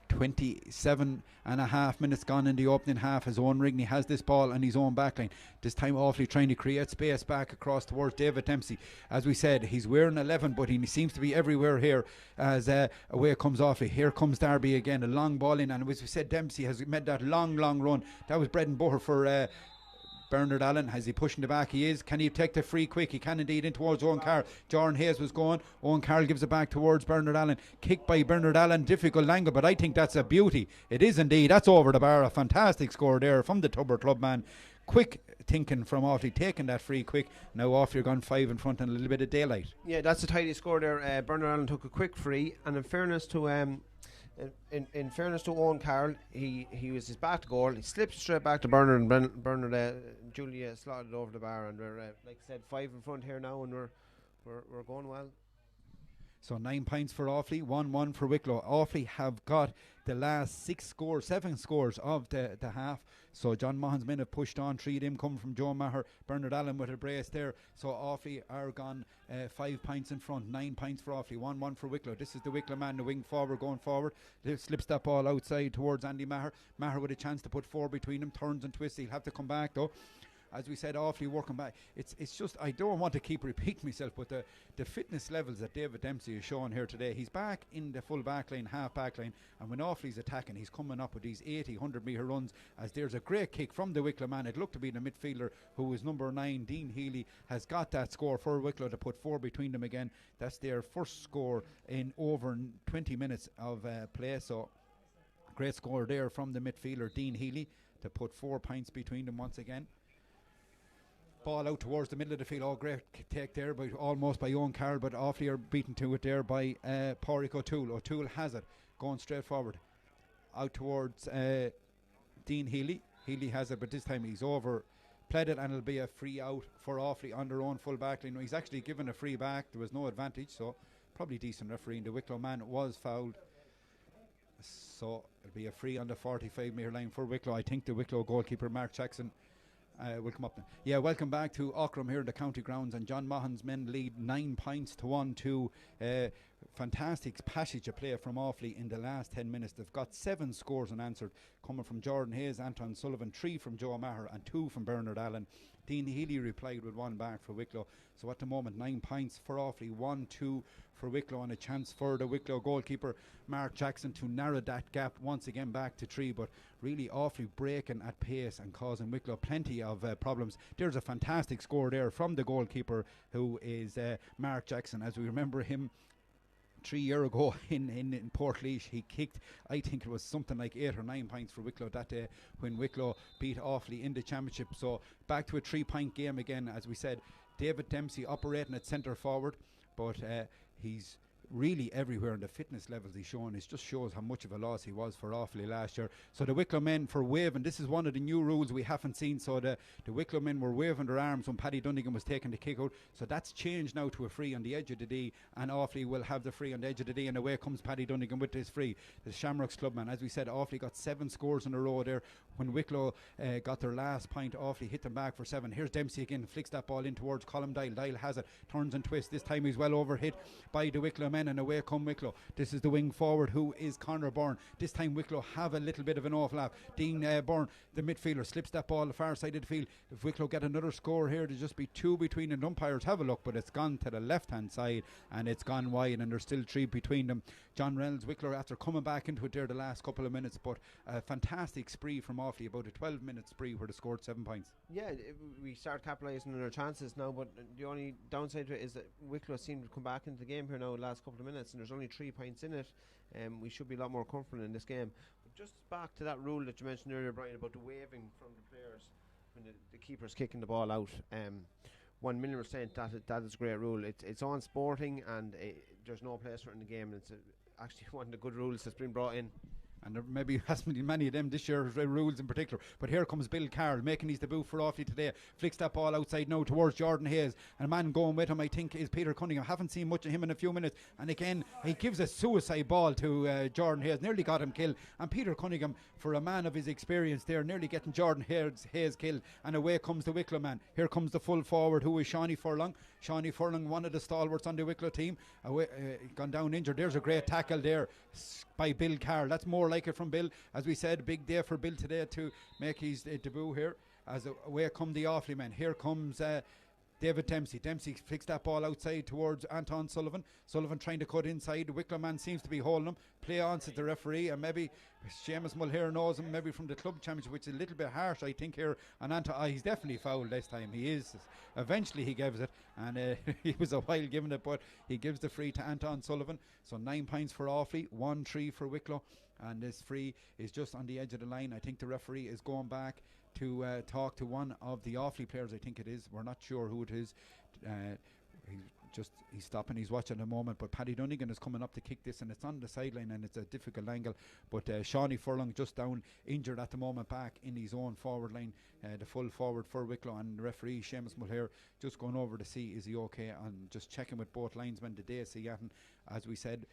27 and a half minutes gone in the opening half as Owen Rigney has this ball on his own backline. This time Offaly trying to create space back across towards David Dempsey. As we said, he's wearing 11, but he seems to be everywhere here as away comes Offaly. Here comes Derby again, a long ball in, and as we said, Dempsey has made that long run. That was bread and butter for Bernard Allen. Has he pushing the back? He is. Can he take the free quick? He can indeed, in towards Owen Carroll. Jordan Hayes was going. Owen Carroll gives it back towards Bernard Allen. Kicked by Bernard Allen. Difficult angle, but I think that's a beauty. It is indeed. That's over the bar. A fantastic score there from the Tubber club man. Quick thinking from Offaly, taking that free quick. Now Offaly are gone 5 in front and a little bit of daylight. Yeah, that's a tidy score there. Bernard Allen took a quick free, and in fairness to in fairness to Owen Carroll, he was his back to goal. He slipped straight back to Bernard, and Bernard Julia slotted over the bar, and we're like I said, 5 in front here now, and we're going well. So 9 points for Offaly, 1-1 for Wicklow. Offaly have got the last 7 scores of the half. So John Mahon's men have pushed on. 3 of them coming from Joe Maher. Bernard Allen with a brace there. So Offaly are gone 5 points in front. 9 points for Offaly, 1-1 for Wicklow. This is the Wicklow man, the wing forward going forward. Slips that ball outside towards Andy Maher. Maher with a chance to put 4 between them. Turns and twists. He'll have to come back though. As we said, Offaly working back. It's just, I don't want to keep repeating myself, but the fitness levels that David Dempsey is showing here today, he's back in the full back line, half back line, and when Offaly's attacking, he's coming up with these 80, 100 metre runs, as there's a great kick from the Wicklow man. It looked to be the midfielder who is number 9, Dean Healy, has got that score for Wicklow to put 4 between them again. That's their first score in over 20 minutes of play, so great score there from the midfielder, Dean Healy, to put 4 points between them once again. Ball out towards the middle of the field. Great take there, but almost by Owen Carroll, but Offaly are beaten to it there by Pádraig O'Toole. O'Toole has it, going straight forward. Out towards Dean Healy. Healy has it, but this time he's over. Played it, and it'll be a free out for Offaly on their own full back line. He's actually given a free back. There was no advantage, so probably decent refereeing. The Wicklow man was fouled. So it'll be a free on the 45 metre line for Wicklow. I think the Wicklow goalkeeper, Mark Jackson, will come up now. Yeah, welcome back to Auckland here in the county grounds, and John Mahon's men lead 9 points to 1 to fantastic passage of play from Offaly in the last 10 minutes. They've got 7 scores unanswered, coming from Jordan Hayes, Anton Sullivan, 3 from Joe Maher and 2 from Bernard Allen. Dean Healy replied with 1 back for Wicklow. So at the moment 9 points for Offaly, 1-2 for Wicklow, and a chance for the Wicklow goalkeeper Mark Jackson to narrow that gap once again back to 3. But really Offaly breaking at pace and causing Wicklow plenty of problems. There's a fantastic score there from the goalkeeper, who is Mark Jackson. As we remember him 3 years ago in Portlaoise, he kicked, I think it was something like 8 or 9 points for Wicklow that day when Wicklow beat Offaly in the championship. So back to a 3-point game again. As we said, David Dempsey operating at centre forward, but he's really everywhere, in the fitness levels he's showing. It just shows how much of a loss he was for Offaly last year. So the Wicklow men for waving, this is one of the new rules we haven't seen. So the Wicklow men were waving their arms when Paddy Dunnigan was taking the kick out. So that's changed now to a free on the edge of the D, and Offaly will have the free on the edge of the D, and away comes Paddy Dunnigan with this free. The Shamrocks clubman, as we said, Offaly got 7 scores in a row there. When Wicklow got their last point, Offaly hit them back for 7. Here's Dempsey again, flicks that ball in towards Colm Dial. Dial has it, turns and twists. This time he's well overhit by the Wicklow men, and away come Wicklow. This is the wing forward, who is Conor Byrne. This time Wicklow have a little bit of an overlap. Dean Byrne, the midfielder, slips that ball the far side of the field. If Wicklow get another score here, there'll just be 2 between them. Umpires have a look, but it's gone to the left hand side and it's gone wide, and there's still 3 between them. John Reynolds, Wicklow, after coming back into it there the last couple of minutes, but a fantastic spree from Offaly, about a 12-minute spree where they scored 7 points. Yeah, we start capitalising on our chances now, but the only downside to it is that Wicklow seem to come back into the game here now the last couple of minutes, and there's only 3 points in it. We should be a lot more confident in this game. But just back to that rule that you mentioned earlier, Brian, about the waving from the players when the keeper's kicking the ball out. 1,000,000% that is a great rule. It's on sporting, and there's no place for it in the game. It's actually one of the good rules that's been brought in. And there maybe hasn't been many of them this year, rules in particular. But here comes Bill Carroll making his debut for Offaly today. Flicks that ball outside now towards Jordan Hayes, and a man going with him, I think, is Peter Cunningham. Haven't seen much of him in a few minutes, and again he gives a suicide ball to Jordan Hayes, nearly got him killed. And Peter Cunningham, for a man of his experience there, nearly getting Jordan Hayes killed. And away comes the Wicklow man. Here comes the full forward, who is Shawnee Furlong. Shawnee Furlong, one of the stalwarts on the Wicklow team, gone down injured. There's a great tackle there by Bill Carroll. That's more more like it from Bill. As we said, big day for Bill today to make his debut here. As away come the Offaly men. Here comes David Dempsey. Dempsey flicks that ball outside towards Anton Sullivan. Sullivan trying to cut inside. The Wicklow man seems to be holding him. Play on to the referee, and maybe Seamus Mulhare knows him, maybe from the club championship, which is a little bit harsh, I think, here. And Anton, he's definitely fouled this time. He is. Eventually he gives it, and he was a while giving it, but he gives the free to Anton Sullivan. So 9 points for Offaly, 1-3 for Wicklow, and this free is just on the edge of the line. I think the referee is going back to talk to one of the Offaly players. I think it is. We're not sure who it is. He's stopping. He's watching a moment. But Paddy Dunnigan is coming up to kick this, and it's on the sideline, and it's a difficult angle. But Shawnee Furlong just down, injured at the moment, back in his own forward line, the full forward for Wicklow, and the referee Seamus Mulhare just going over to see is he okay, and just checking with both linesmen today. See, as we said,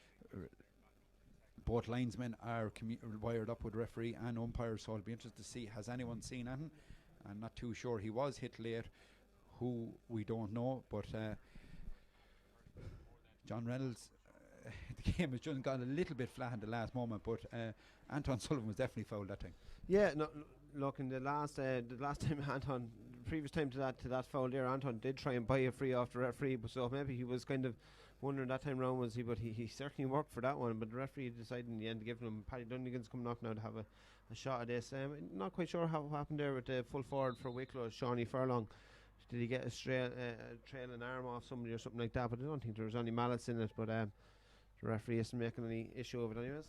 both linesmen are wired up with referee and umpires, so I'll be interested to see, has anyone seen anything? I'm not too sure. He was hit late, who we don't know, but John Reynolds, the game has just gone a little bit flat in the last moment, but Anton Sullivan was definitely fouled that time. Yeah, no, look, in the last time Anton, previous time to that foul there, Anton did try and buy a free off the referee, but so maybe he was kind of wondering that time round was he, but he certainly worked for that one. But the referee decided in the end to give him. Paddy Dunnigan's coming up now to have a shot at this. Not quite sure how it happened there with the full forward for Wicklow, Shawnee Furlong. Did he get a trailing arm off somebody or something like that? But I don't think there was any malice in it. But the referee isn't making any issue of it anyways.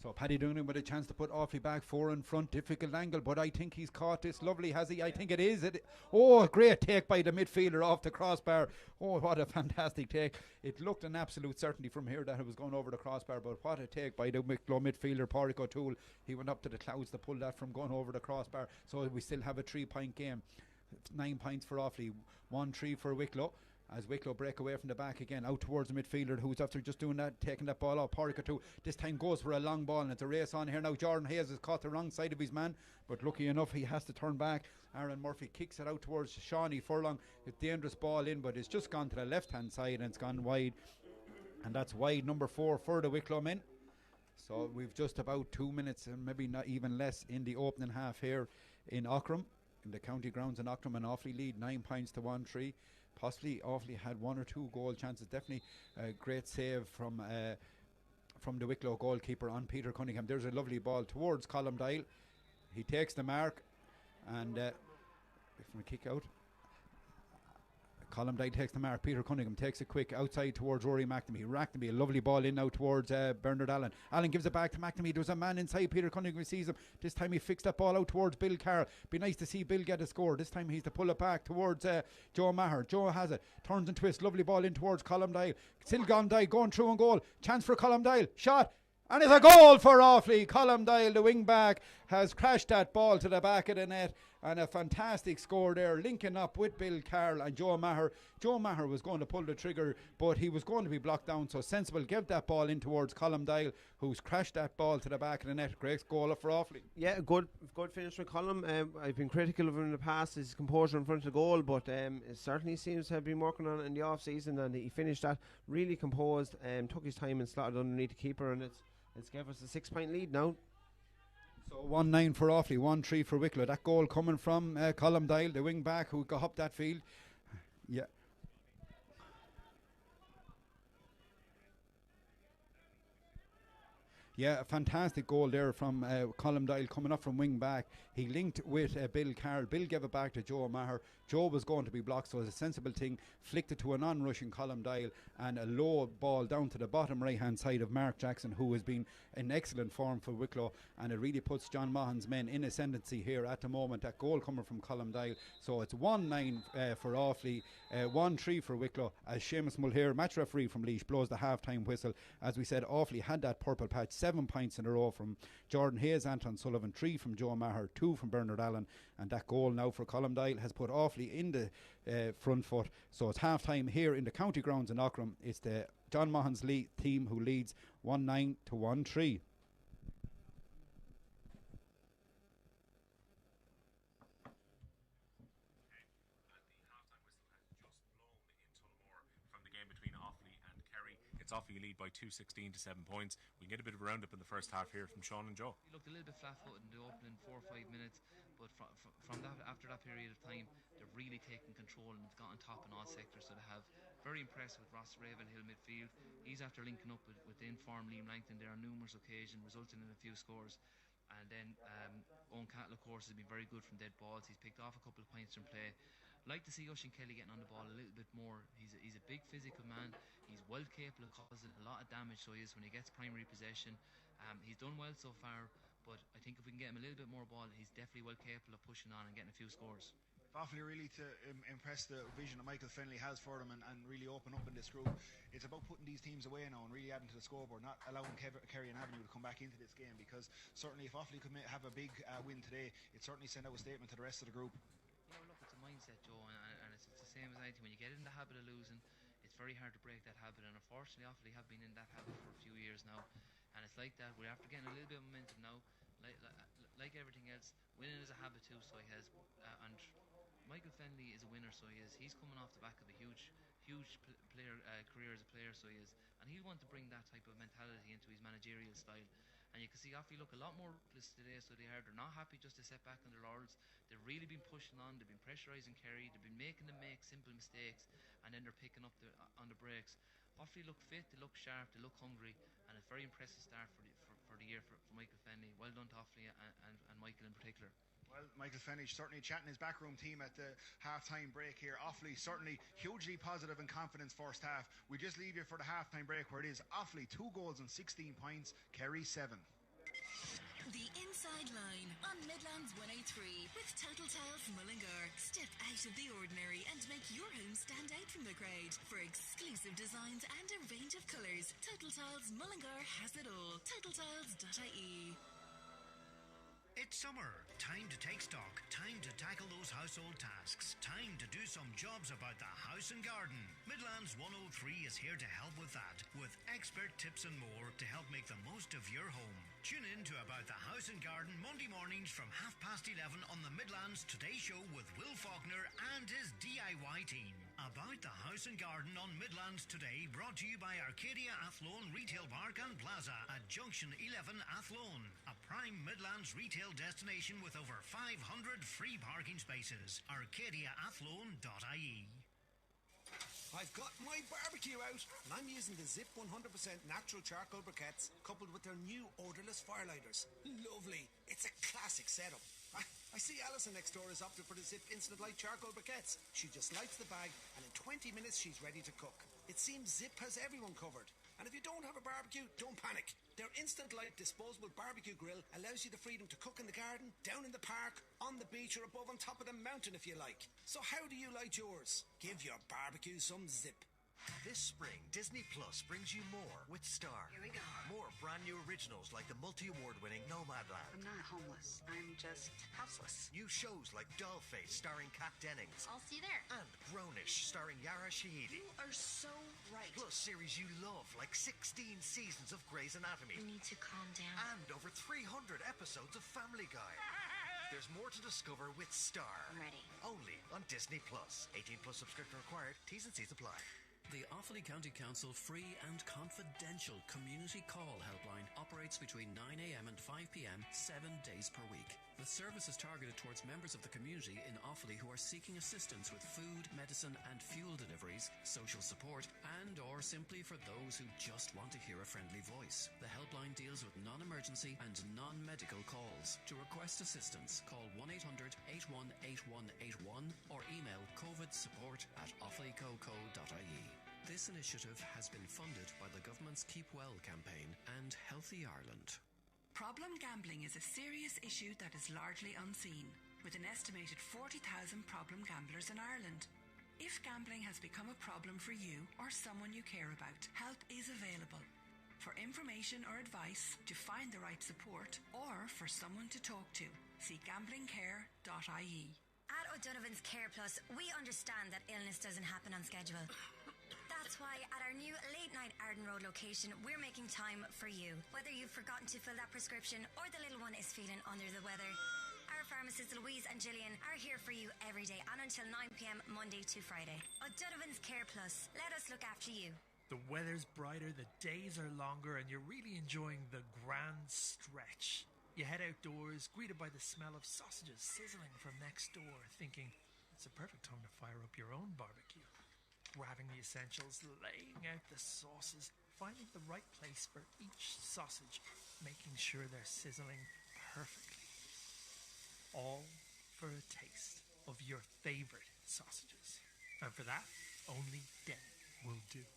So Paddy Dunnigan with a chance to put Offaly back 4 in front. Difficult angle, but I think he's caught this lovely, has he? I think it is. Oh, great take by the midfielder off the crossbar. Oh, what a fantastic take. It looked an absolute certainty from here that it was going over the crossbar, but what a take by the Wicklow midfielder, Pádraig O'Toole. He went up to the clouds to pull that from going over the crossbar. So we still have a 3-point game. 9 points for Offaly, 1-3 for Wicklow. As Wicklow break away from the back again, out towards the midfielder who's after just doing that, taking that ball out. Pádraig O'Toole this time goes for a long ball, and it's a race on here now. Jordan Hayes has caught the wrong side of his man, but lucky enough he has to turn back. Aaron Murphy kicks it out towards Shawnee Furlong. It's a dangerous ball in, but it's just gone to the left hand side and it's gone wide, and that's wide number 4 for the Wicklow men. So we've just about 2 minutes and maybe not even less in the opening half here in Aughrim, in the county grounds in Aughrim. And Offaly lead 9 points to 1-3. Possibly Offaly had 1 or 2 goal chances. Definitely a great save from the Wicklow goalkeeper on Peter Cunningham. There's a lovely ball towards Colm Doyle. He takes the mark, and from a kick out, Colm Doyle takes the mark. Peter Cunningham takes it quick outside towards Rory McNamee. McNamee, a lovely ball in now towards Bernard Allen. Allen gives it back to McNamee. There's a man inside. Peter Cunningham sees him. This time he fixed that ball out towards Bill Carroll. Be nice to see Bill get a score. This time he's to pull it back towards Joe Maher. Joe has it. Turns and twists. Lovely ball in towards Colm Doyle. Still Colm Doyle going through and goal. Chance for Colm Doyle. Shot. And it's a goal for Offaly. Colm Doyle, the wing back, has crashed that ball to the back of the net, and a fantastic score there, linking up with Bill Carroll and Joe Maher. Joe Maher was going to pull the trigger, but he was going to be blocked down, so Sensible gave that ball in towards Colm Doyle, who's crashed that ball to the back of the net. Great goal for Offaly. Yeah, good finish for Colm. I've been critical of him in the past, his composure in front of the goal, but it certainly seems to have been working on it in the off season, and he finished that really composed, took his time and slotted underneath the keeper, and it's gave us a 6-point lead now. So 1-9 for Offaly, 1-3 for Wicklow. That goal coming from Colm Doyle, the wing back who got up that field. Yeah. Yeah, a fantastic goal there from Colm Doyle coming up from wing back. He linked with Bill Carroll. Bill gave it back to Joe Maher. Joe was going to be blocked, so it was a sensible thing. Flicked it to a non-rushing Colm Doyle, and a low ball down to the bottom right-hand side of Mark Jackson, who has been in excellent form for Wicklow, and it really puts John Mahon's men in ascendancy here at the moment. That goal coming from Colm Doyle. So it's 1-9 for Offaly, 1-3 for Wicklow, as Seamus Mulhare, match referee from Laois, blows the half-time whistle. As we said, Offaly had that purple patch, 7 points in a row from Jordan Hayes, Anton Sullivan, 3 from Joe Maher, 2 from Bernard Allen, and that goal now for Colm Doyle has put Offaly in the front foot. So it's half time here in the county grounds in Aughrim. It's the John Mahon's team who leads 1-9 to 1-3. It's Offaly lead by 2-16 to 7 points. We can get a bit of a roundup in the first half here from Sean and Joe. He looked a little bit flat-footed in the opening 4 or 5 minutes, but from that, after that period of time, they've really taken control and they've got on top in all sectors. So they have very impressed with Ross Ravenhill midfield. He's after linking up with the informed Liam Langton there on numerous occasions, resulting in a few scores. And then Owen Cattle, of course, has been very good from dead balls. He's picked off a couple of points from play. Like to see Oisin Kelly getting on the ball a little bit more. He's a big physical man. He's well capable of causing a lot of damage, so he is, when he gets primary possession. He's done well so far, but I think if we can get him a little bit more ball, he's definitely well capable of pushing on and getting a few scores. Offaly really to impress the vision that Michael Fennelly has for them and really open up in this group. It's about putting these teams away now and really adding to the scoreboard, not allowing Kerry and Avenue to come back into this game, because certainly if Offaly could have a big win today, it certainly send out a statement to the rest of the group. Yeah, well, look, it's a mindset, Joe, and it's the same as anything. When you get in the habit of losing, it's very hard to break that habit, and unfortunately Offaly have been in that habit for a few years now, and it's like that. We're after getting a little bit of momentum now. Like everything else, winning is a habit too, so he has, and Michael Fennelly is a winner, so he is. He's coming off the back of a huge player career as a player, so he is, and he'll want to bring that type of mentality into his managerial style. And you can see Offaly look a lot more ruthless today, so they're not happy just to sit back on their laurels. They've really been pushing on, they've been pressurising Kerry, they've been making them make simple mistakes, and then they're picking up on the breaks. Offaly look fit, they look sharp, they look hungry, and it's a very impressive start for the year for Michael Fennelly. Well done to Offaly and Michael in particular. Well, Michael Fennelly certainly chatting his backroom team at the half-time break here. Offaly certainly hugely positive and confident first half. We just leave you for the half-time break, where it is Offaly 2 goals and 16 points, Kerry 7. The Inside Line on Midlands 103 with Total Tiles Mullingar. Step out of the ordinary and make your home stand out from the crowd. For exclusive designs and a range of colours, Total Tiles Mullingar has it all. TotalTiles.ie. It's summer. Time to take stock. Time to tackle those household tasks. Time to do some jobs about the house and garden. Midlands 103 is here to help with that, with expert tips and more to help make the most of your home. Tune in to About the House and Garden Monday mornings from 11:30 on the Midlands Today Show with Will Faulkner and his DIY team. About the House and Garden on Midlands Today, brought to you by Arcadia Athlone Retail Park and Plaza at Junction 11 Athlone, a prime Midlands retail destination with over 500 free parking spaces. ArcadiaAthlone.ie. I've got my barbecue out, and I'm using the Zip 100% natural charcoal briquettes coupled with their new odourless firelighters. Lovely. It's a classic setup. I see Alison next door has opted for the Zip Instant Light charcoal briquettes. She just lights the bag, and in 20 minutes she's ready to cook. It seems Zip has everyone covered. And if you don't have a barbecue, don't panic. Their Instant Light disposable barbecue grill allows you the freedom to cook in the garden, down in the park, on the beach, or above on top of the mountain if you like. So how do you light yours? Give your barbecue some Zip. This spring, Disney Plus brings you more with Star. Here we go. More brand new originals like the multi-award-winning Nomadland. I'm not homeless. I'm just houseless. New shows like Dollface starring Kat Dennings. I'll see you there. And Grownish starring Yara Shahidi. You are so right. Plus series you love like 16 seasons of Grey's Anatomy. You need to calm down. And over 300 episodes of Family Guy. There's more to discover with Star. I'm ready. Only on Disney Plus. 18 plus subscription required. T's and C's apply. The Offaly County Council free and confidential community call helpline operates between 9 a.m. and 5 p.m. 7 days per week. The service is targeted towards members of the community in Offaly who are seeking assistance with food, medicine and fuel deliveries, social support, and or simply for those who just want to hear a friendly voice. The helpline deals with non-emergency and non-medical calls. To request assistance, call 1-800-818181 or email covidsupport@offalycoco.ie. This initiative has been funded by the government's Keep Well campaign and Healthy Ireland. Problem gambling is a serious issue that is largely unseen, with an estimated 40,000 problem gamblers in Ireland. If gambling has become a problem for you or someone you care about, help is available. For information or advice, to find the right support, or for someone to talk to, see gamblingcare.ie. At O'Donovan's Care Plus, we understand that illness doesn't happen on schedule. That's why at our new late night Arden Road location, we're making time for you. Whether you've forgotten to fill that prescription or the little one is feeling under the weather, our pharmacists Louise and Gillian are here for you every day and until 9 p.m. Monday to Friday. O'Donovan's Care Plus. Let us look after you. The weather's brighter, the days are longer, and you're really enjoying the grand stretch. You head outdoors, greeted by the smell of sausages sizzling from next door, thinking it's a perfect time to fire up your own barbecue. Grabbing the essentials, laying out the sauces, finding the right place for each sausage, making sure they're sizzling perfectly. All for a taste of your favourite sausages. And for that, only Denny will do.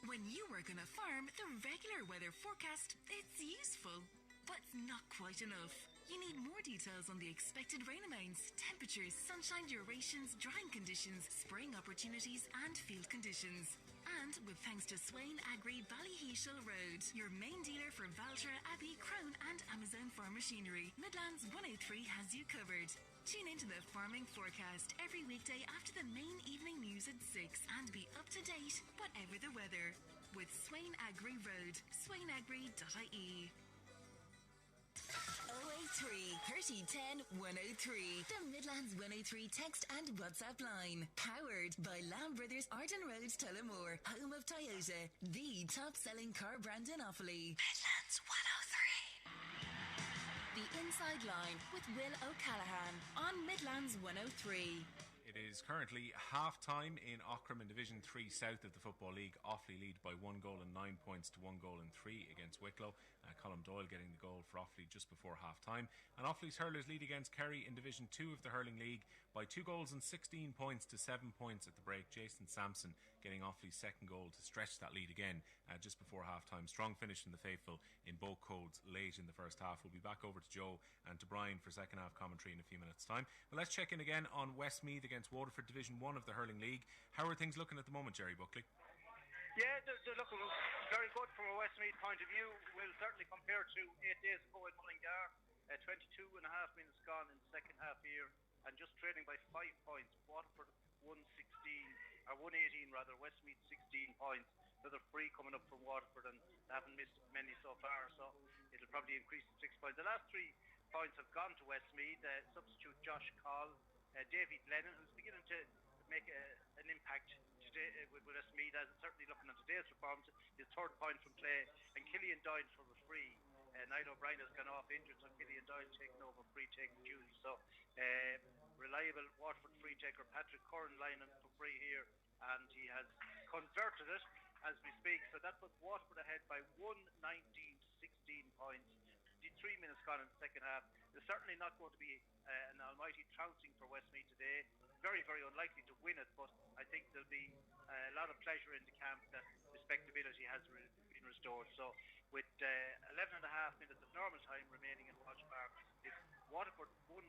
When you work on a farm, the regular weather forecast, it's useful, but not quite enough. You need more details on the expected rain amounts, temperatures, sunshine durations, drying conditions, spraying opportunities, and field conditions. And with thanks to Swain Agri Ballyheashel Road, your main dealer for Valtra, Abbey, Crone, and Amazon Farm Machinery, Midlands 103 has you covered. Tune into the farming forecast every weekday after the main evening news at 6 and be up to date, whatever the weather. With Swain Agri Road, swainagri.ie. 083 3010 103. The Midlands 103 text and WhatsApp line. Powered by Lamb Brothers Arden Road, Tullamore, home of Toyota, the top-selling car brand in Offaly. Midlands 103. The Inside Line with Will O'Callaghan on Midlands 103. It is currently half-time in Ockram in Division 3 South of the Football League. Offaly lead by 1 goal and 9 points to 1 goal and 3 against Wicklow. Colm Doyle getting the goal for Offaly just before half-time. And Offaly's hurlers lead against Kerry in Division 2 of the Hurling League by 2 goals and 16 points to 7 points at the break. Jason Sampson getting Offaly's second goal to stretch that lead again just before half-time. Strong finish from the faithful in both codes late in the first half. We'll be back over to Joe and to Brian for second half commentary in a few minutes' time. But let's check in again on Westmeath against Waterford, Division 1 of the Hurling League. How are things looking at the moment, Jerry Buckley? Yeah, they're looking very good from a Westmeath point of view. We'll certainly compare to 8 days ago in Mullingar. 22 and a half minutes gone in the second half here, and just trailing by 5 points. Waterford 118 rather, Westmeath 16 points. Another free coming up from Waterford, and they haven't missed many so far, so it'll probably increase to 6 points. The last 3 points have gone to Westmeath. Substitute Josh Call, David Lennon, who's beginning to make an impact today with Westmeath, as certainly looking at today's performance, his third point from play, and Killian Doyle for a free. Niall O'Brien has gone off injured, so Killian Doyle taking over free taking duty. So reliable Waterford free taker Patrick Curran lining for free here, and he has converted it as we speak. So that puts Waterford ahead by 119 to 16 points. 3 minutes gone in the second half. It's certainly not going to be an almighty trouncing for Westmeath today. Very, very unlikely to win it, but I think there'll be a lot of pleasure in the camp that respectability has been restored. So with 11 and a half minutes of normal time remaining in Walsh Park, it's Waterford 119,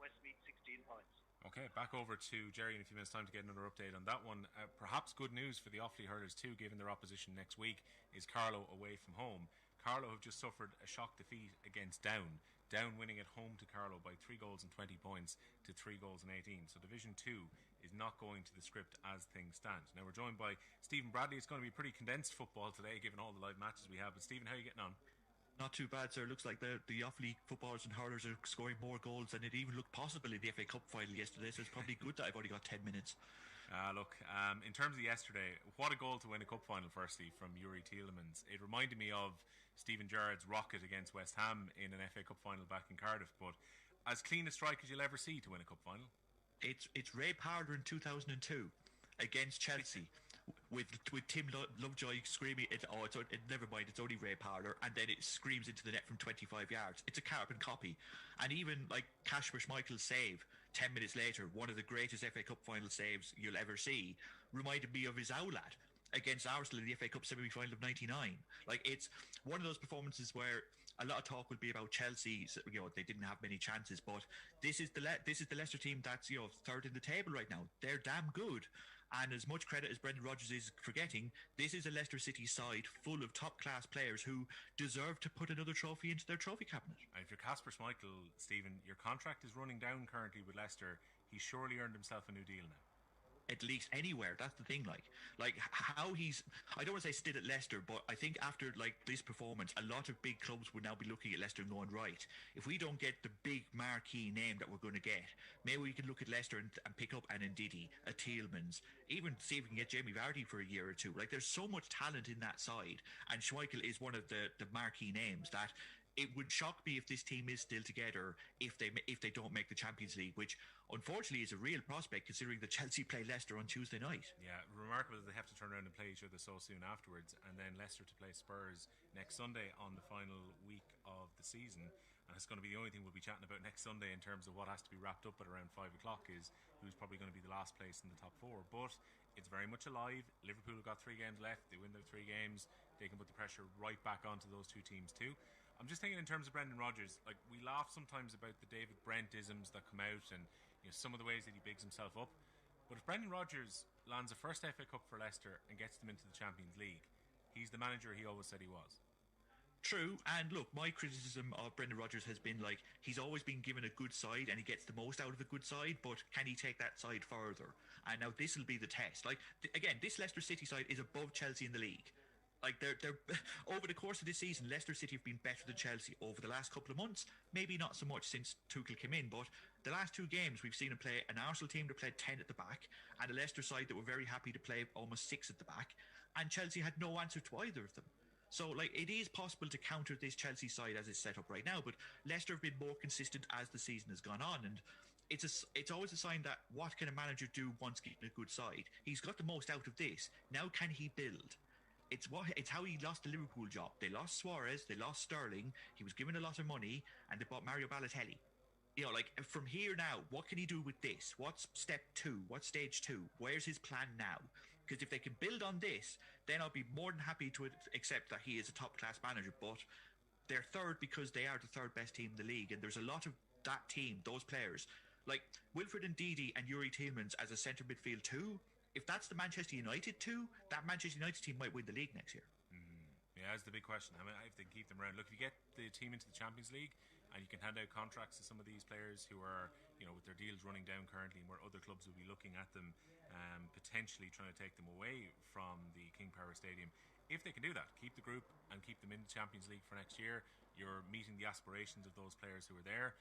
Westmeath 16 points. Okay, back over to Jerry in a few minutes' time to get another update on that one. Perhaps good news for the Offaly hurlers too, given their opposition next week is Carlow away from home. Carlow have just suffered a shock defeat against Down. Down winning at home to Carlow by 3 goals and 20 points to 3 goals and 18. So Division 2 is not going to the script as things stand. Now we're joined by Stephen Bradley. It's going to be pretty condensed football today, given all the live matches we have. But Stephen, how are you getting on? Not too bad, sir. Looks like the Offaly footballers and hurlers are scoring more goals than it even looked possible in the FA Cup final yesterday, so it's probably good that I've only got 10 minutes. In terms of yesterday, what a goal to win a cup final, firstly, from Yuri Tielemans. It reminded me of Stephen Gerrard's rocket against West Ham in an FA Cup final back in Cardiff, but as clean a strike as you'll ever see to win a cup final. It's Ray Powder in 2002 against Chelsea. With Tim Lovejoy screaming, never mind, it's only Ray Powder, and then it screams into the net from 25 yards. It's a carbon copy. And even like Kasper Schmeichel's save 10 minutes later, one of the greatest FA Cup final saves you'll ever see, reminded me of his Owlad against Arsenal in the FA Cup semi-final of 99. Like, it's one of those performances where a lot of talk will be about Chelsea. So, they didn't have many chances, but this is the Leicester team that's third in the table right now. They're damn good, and as much credit as Brendan Rodgers is for getting, this is a Leicester City side full of top class players who deserve to put another trophy into their trophy cabinet. And if you're Kasper Schmeichel, Stephen, your contract is running down currently with Leicester. He's surely earned himself a new deal now. at least anywhere. That's the thing. Like how he's, I don't want to say stood at Leicester, but I think after like this performance, a lot of big clubs would now be looking at Leicester and going, right, if we don't get the big marquee name that we're going to get, maybe we can look at Leicester and pick up an Ndidi, a Tielemans, even see if we can get Jamie Vardy for a year or two. Like, there's so much talent in that side, and Schmeichel is one of the marquee names that it would shock me if this team is still together if they don't make the Champions League, which unfortunately is a real prospect considering that Chelsea play Leicester on Tuesday night. Yeah, remarkable that they have to turn around and play each other so soon afterwards, and then Leicester to play Spurs next Sunday on the final week of the season. And it's going to be the only thing we'll be chatting about next Sunday in terms of what has to be wrapped up at around 5 o'clock is who's probably going to be the last place in the top four. But it's very much alive. Liverpool have got 3 games left. They win their 3 games. They can put the pressure right back onto those 2 teams too. I'm just thinking in terms of Brendan Rodgers, like, we laugh sometimes about the David Brent-isms that come out and, you know, some of the ways that he bigs himself up. But if Brendan Rodgers lands a first FA Cup for Leicester and gets them into the Champions League, he's the manager he always said he was. True, and look, my criticism of Brendan Rodgers has been like, he's always been given a good side and he gets the most out of a good side, but can he take that side further? And now this will be the test. Like, again, this Leicester City side is above Chelsea in the league. Like, they're over the course of this season, Leicester City have been better than Chelsea over the last couple of months. Maybe not so much since Tuchel came in, but the last 2 games we've seen him play an Arsenal team that played 10 at the back and a Leicester side that were very happy to play almost 6 at the back, and Chelsea had no answer to either of them. So, like, it is possible to counter this Chelsea side as it's set up right now, but Leicester have been more consistent as the season has gone on, and it's always a sign that what can a manager do once getting a good side? He's got the most out of this. Now can he build? It's how he lost the Liverpool job. They lost Suarez, they lost Sterling, he was given a lot of money, and they bought Mario Balotelli. You know, like, from here now, what can he do with this? What's step 2? What's stage 2? Where's his plan now? Because if they can build on this, then I'll be more than happy to accept that he is a top-class manager. But they're third because they are the third best team in the league, and there's a lot of that team, those players, like Wilfred Ndidi and Yuri Tielemans as a centre midfield too. If that's the Manchester United too, that Manchester United team might win the league next year. Yeah, that's the big question. I mean, if they can keep them around. Look, if you get the team into the Champions League and you can hand out contracts to some of these players who are, you know, with their deals running down currently, and where other clubs will be looking at them, potentially trying to take them away from the King Power Stadium. If they can do that, keep the group and keep them in the Champions League for next year, you're meeting the aspirations of those players who are there.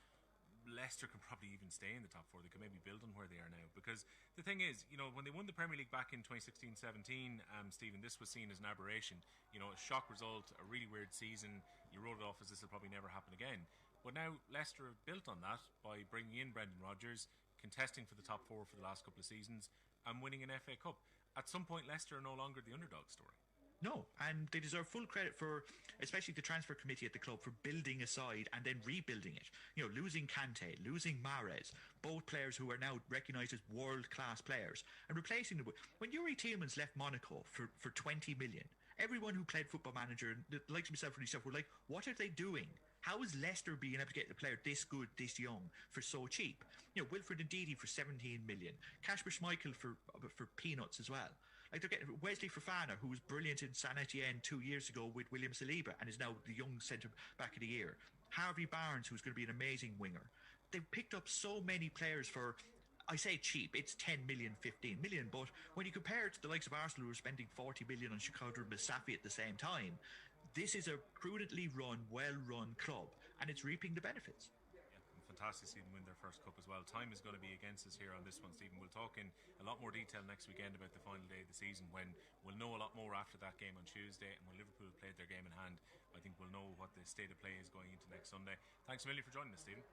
Leicester can probably even stay in the top 4. They can maybe build on where they are now, because the thing is, you know, when they won the Premier League back in 2016-17, Stephen, this was seen as an aberration. You know, a shock result, a really weird season. You wrote it off as this will probably never happen again. But now Leicester have built on that by bringing in Brendan Rodgers, contesting for the top 4 for the last couple of seasons, and winning an FA Cup. At some point, Leicester are no longer the underdog story. No, and they deserve full credit for, especially the transfer committee at the club, for building a side and then rebuilding it. You know, losing Kante, losing Mahrez, both players who are now recognised as world-class players, and replacing them with... When Yuri Tielemans left Monaco for 20 million, everyone who played Football Manager, the likes of myself and yourself, were like, what are they doing? How is Leicester being able to get the player this good, this young, for so cheap? You know, Wilfred Ndidi for 17 million, Kasper Schmeichel for peanuts as well. Like, they're getting Wesley Fofana, who was brilliant in San Etienne 2 years ago with William Saliba and is now the young centre back of the year. Harvey Barnes, who's going to be an amazing winger. They've picked up so many players for, I say cheap, it's 10 million, 15 million, but when you compare it to the likes of Arsenal, who are spending 40 million on Shkodran Mustafi at the same time, this is a prudently run, well-run club, and it's reaping the benefits. Fantastic to see them win their first cup as well. Time is going to be against us here on this one, Stephen. We'll talk in a lot more detail next weekend about the final day of the season, when we'll know a lot more after that game on Tuesday, and when Liverpool have played their game in hand, I think we'll know what the state of play is going into next Sunday. Thanks a million for joining us, Stephen.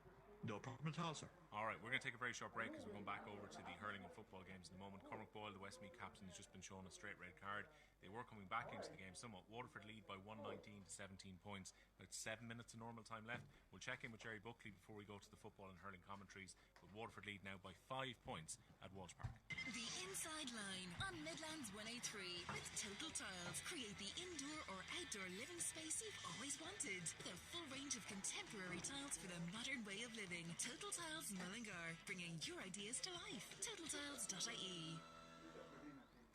No problem at all, sir. Alright, we're going to take a very short break because we're going back over to the hurling and football games in a moment. Cormac Boyle, the Westmeath captain, has just been shown a straight red card. They were coming back into the game somewhat. Waterford lead by 119 to 17 points. About 7 minutes of normal time left. We'll check in with Jerry Buckley before we go to the football and hurling commentaries. But Waterford lead now by 5 points at Walsh Park. The Inside Line on Midlands 103 with Total Tiles. Create the indoor or outdoor living space you've always wanted. With a full range of contemporary tiles for the modern way of living. Total Tiles Mullingar, bringing your ideas to life. TotalTiles.ie.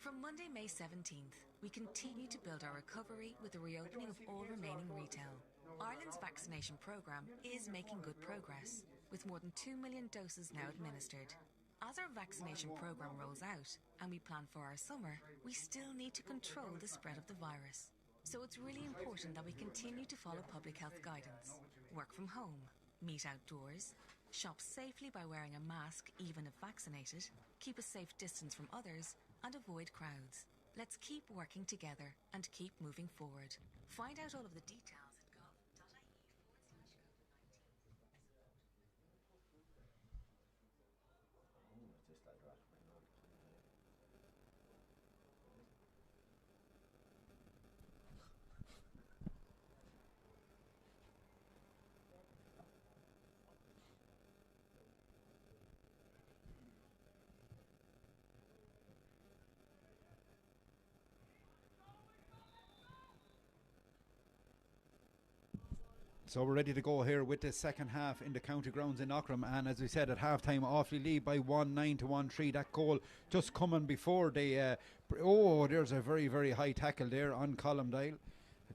From Monday, May 17th, we continue to build our recovery with the reopening of all remaining retail. Ireland's vaccination programme is making good progress, with more than 2 million doses now administered. As our vaccination programme rolls out and we plan for our summer, we still need to control the spread of the virus. So it's really important that we continue to follow public health guidance, work from home, meet outdoors, shop safely by wearing a mask even if vaccinated, keep a safe distance from others, and avoid crowds. Let's keep working together and keep moving forward. Find out all of the details at gov.ie/COVID-19. So we're ready to go here with the second half in the county grounds in Auckland, and as we said at half time, Offaly lead by 1-9 to 1-3. That goal just coming before they there's a very, very high tackle there on Columdale,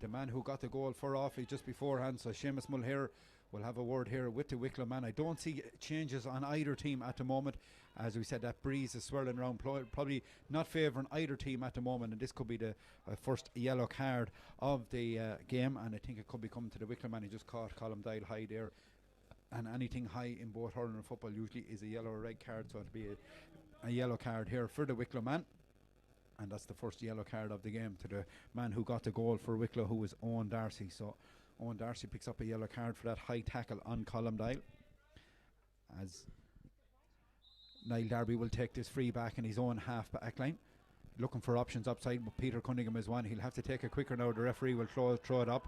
the man who got the goal for Offaly just beforehand. So Seamus Mulher will have a word here with the Wicklow man. I don't see changes on either team at the moment. As we said, that breeze is swirling around, probably not favouring either team at the moment, and this could be the first yellow card of the game, and I think it could be coming to the Wicklow man. He just caught Columdale high there, and anything high in both hurling and football usually is a yellow or red card, so it'll be a yellow card here for the Wicklow man. And that's the first yellow card of the game to the man who got the goal for Wicklow, who was Owen Darcy. So Owen Darcy picks up a yellow card for that high tackle on Columdale, as Niall Darby will take this free back in his own half back line, looking for options upside, but Peter Cunningham is one. He'll have to take it quicker now. The referee will throw it up.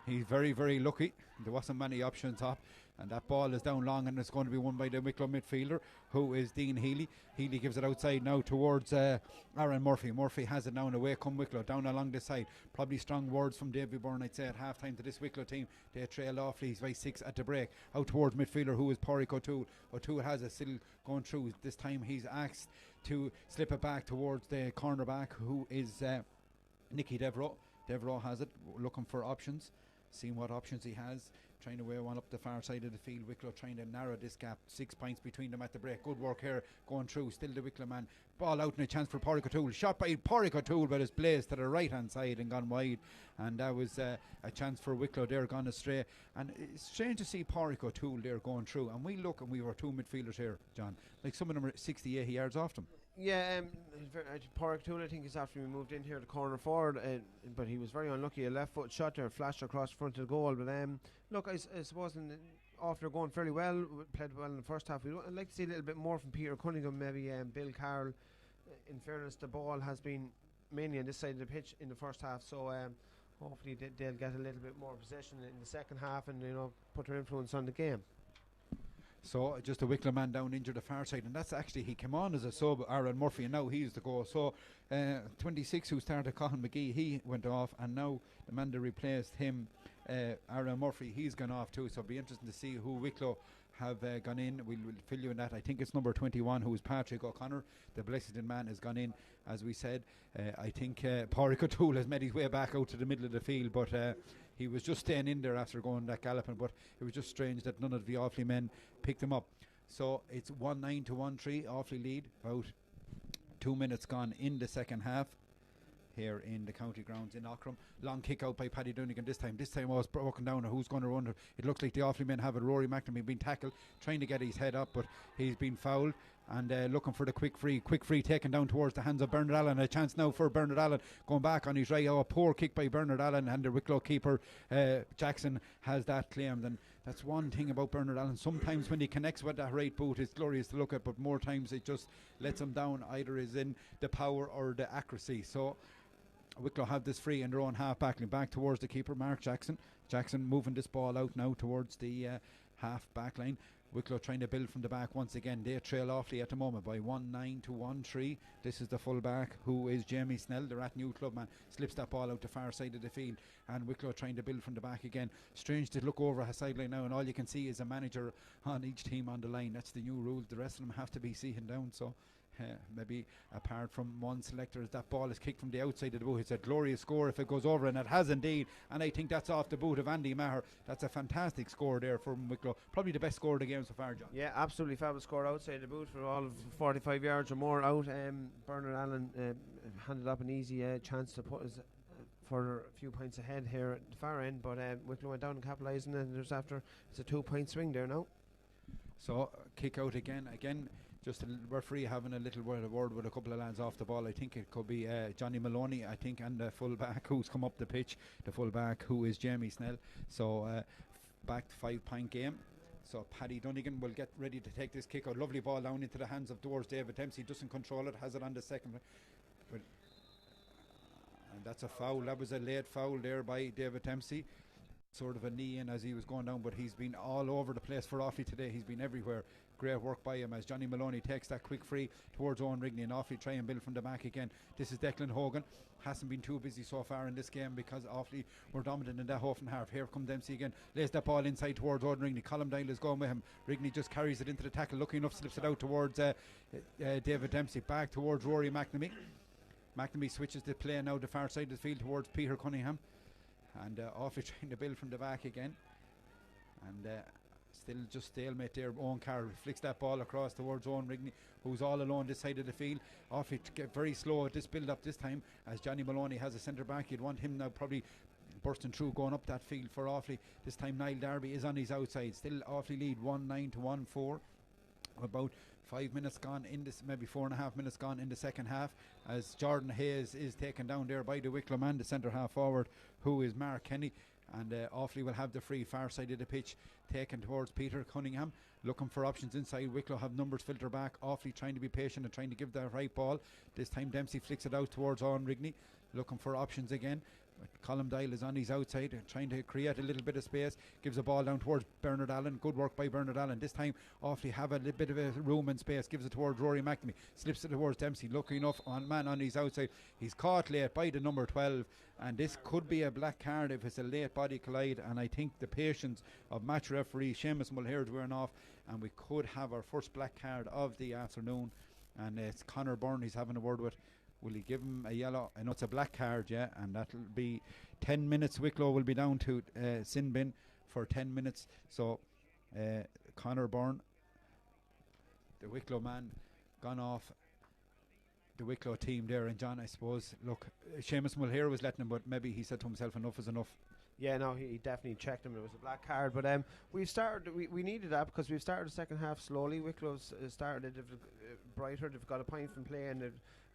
He's very, very lucky. There wasn't many options up, and that ball is down long, and it's going to be won by the Wicklow midfielder, who is Dean Healy. Healy gives it outside now towards Aaron Murphy. Murphy has it now, and away come Wicklow down along the side. Probably strong words from Davy Byrne, I'd say, at half time to this Wicklow team. They trail off Leeds by 6 at the break. Out towards midfielder, who is Pádraig O'Toole. O'Toole has it still going through. This time he's asked to slip it back towards the cornerback, who is Nicky Devereux. Devereux has it, looking for options, seeing what options he has, trying to weigh one up the far side of the field. Wicklow trying to narrow this gap, 6 points between them at the break. Good work here, going through, still the Wicklow man. Ball out and a chance for Pádraig O'Toole. Shot by Pádraig O'Toole, but it's blazed to the right hand side and gone wide, and that was a chance for Wicklow there, gone astray. And it's strange to see Pádraig O'Toole there going through, and we look and we were two midfielders here, John, like some of them are 60-80 yards off them. Yeah, Pádraig O'Toole, I think, is after we moved in here, the corner forward, but he was very unlucky. A left foot shot there, flashed across the front of the goal. But look, I suppose after going fairly well, played well in the first half. I'd like to see a little bit more from Peter Cunningham, maybe Bill Carroll. In fairness, the ball has been mainly on this side of the pitch in the first half, so hopefully they'll get a little bit more possession in the second half and put their influence on the game. So just a Wicklow man down injured the far side, and that's actually, he came on as a sub, Aaron Murphy, and now he's the goal. So 26, who started, Cathal McGee, he went off, and now the man that replaced him, Aaron Murphy, he's gone off too. So it'll be interesting to see who Wicklow have gone in. We'll fill you in that. I think it's number 21, who is Patrick O'Connor. The blessed man has gone in, as we said. I think Pádraig O'Toole has made his way back out to the middle of the field, but he was just staying in there after going that galloping. But it was just strange that none of the Offaly men picked him up. So it's 1-9 to 1-3, Offaly lead. About 2 minutes gone in the second half here in the county grounds in Auckland. Long kick out by Paddy Donegan this time. This time I was broken down, or who's going to run. It looks like the Offaly men have it. Rory McNamee been tackled, trying to get his head up, but he's been fouled, and looking for the quick free taken down towards the hands of Bernard Allen. A chance now for Bernard Allen, going back on his right. A poor kick by Bernard Allen, and the Wicklow keeper Jackson has that claimed. And that's one thing about Bernard Allen. Sometimes when he connects with that right boot, it's glorious to look at, but more times it just lets him down, either is in the power or the accuracy. So Wicklow have this free in their own half back line, back towards the keeper, Mark Jackson. Jackson moving this ball out now towards the half back line. Wicklow trying to build from the back once again. They trail Offaly at the moment by 1-9 to 1-3. This is the full back, who is Jamie Snell, the Rat New club man. Slips that ball out the far side of the field, and Wicklow trying to build from the back again. Strange to look over a sideline now, and all you can see is a manager on each team on the line. That's the new rule. The rest of them have to be seeing down. So maybe apart from one selector, as that ball is kicked from the outside of the boot. It's a glorious score if it goes over, and it has indeed, and I think that's off the boot of Andy Maher. That's a fantastic score there from Wicklow, probably the best score of the game so far, John. Yeah, absolutely fabulous score outside the boot for all of 45 yards or more out. Bernard Allen handed up an easy chance to put us for a few points ahead here at the far end, but Wicklow went down and capitalised, and there's after it's a 2-point swing there now. So kick out again. Just a referee having a little word with a couple of lads off the ball. I think it could be Johnny Maloney, I think, and the full-back who's come up the pitch. The full-back who is Jamie Snell. So back to 5-point game. So Paddy Dunnigan will get ready to take this kick out. Lovely ball down into the hands of Doors. David Dempsey doesn't control it, has it on the second. And that's a foul. That was a late foul there by David Dempsey. Sort of a knee in as he was going down, but he's been all over the place for Offaly today. He's been everywhere. Great work by him as Johnny Maloney takes that quick free towards Owen Rigney, and Offaly try and build from the back again. This is Declan Hogan. Hasn't been too busy so far in this game because Offaly were dominant in that half and half. Here come Dempsey again. Lays that ball inside towards Owen Rigney. Colm Doyle is going with him. Rigney just carries it into the tackle. Lucky enough, slips it out towards David Dempsey. Back towards Rory McNamee. McNamee switches the play now the far side of the field towards Peter Cunningham. And Offaly trying to build from the back again. And still just stalemate there. Owen Carroll flicks that ball across towards Owen Rigney, who's all alone this side of the field. Offaly get very slow at this build up this time as Johnny Maloney has a centre back. You'd want him now probably bursting through going up that field for Offaly. This time Niall Darby is on his outside. Still Offaly lead 1-9 to 1-4. About 5 minutes gone in this, maybe 4.5 minutes gone in the second half, as Jordan Hayes is taken down there by the Wicklow man, the centre half forward, who is Mark Kenny. And Offaly will have the free far side of the pitch taken towards Peter Cunningham, looking for options inside. Wicklow have numbers filter back. Offaly trying to be patient and trying to give the right ball. This time Dempsey flicks it out towards Owen Rigney, looking for options again. Colm Doyle is on his outside trying to create a little bit of space, gives a ball down towards Bernard Allen. Good work by Bernard Allen. This time Offaly have a little bit of a room and space, gives it towards Rory McNamee, slips it towards Dempsey. Lucky enough, on man on his outside, he's caught late by the number 12, and this could be a black card if it's a late body collide. And I think the patience of match referee Seamus Mulher is wearing off, and we could have our first black card of the afternoon. And it's Conor Byrne he's having a word with. Will he give him a yellow? I know it's a black card, yeah, and that'll be 10 minutes. Wicklow will be down to sin bin for 10 minutes. So Conor Byrne, the Wicklow man, gone off the Wicklow team there. And John, I suppose, look, Seamus Mulher was letting him, but maybe he said to himself, enough is enough. Yeah, no, he definitely checked him. It was a black card, but we've started. We needed that because we've started the second half slowly. Wicklow's started brighter. They've got a point from play and a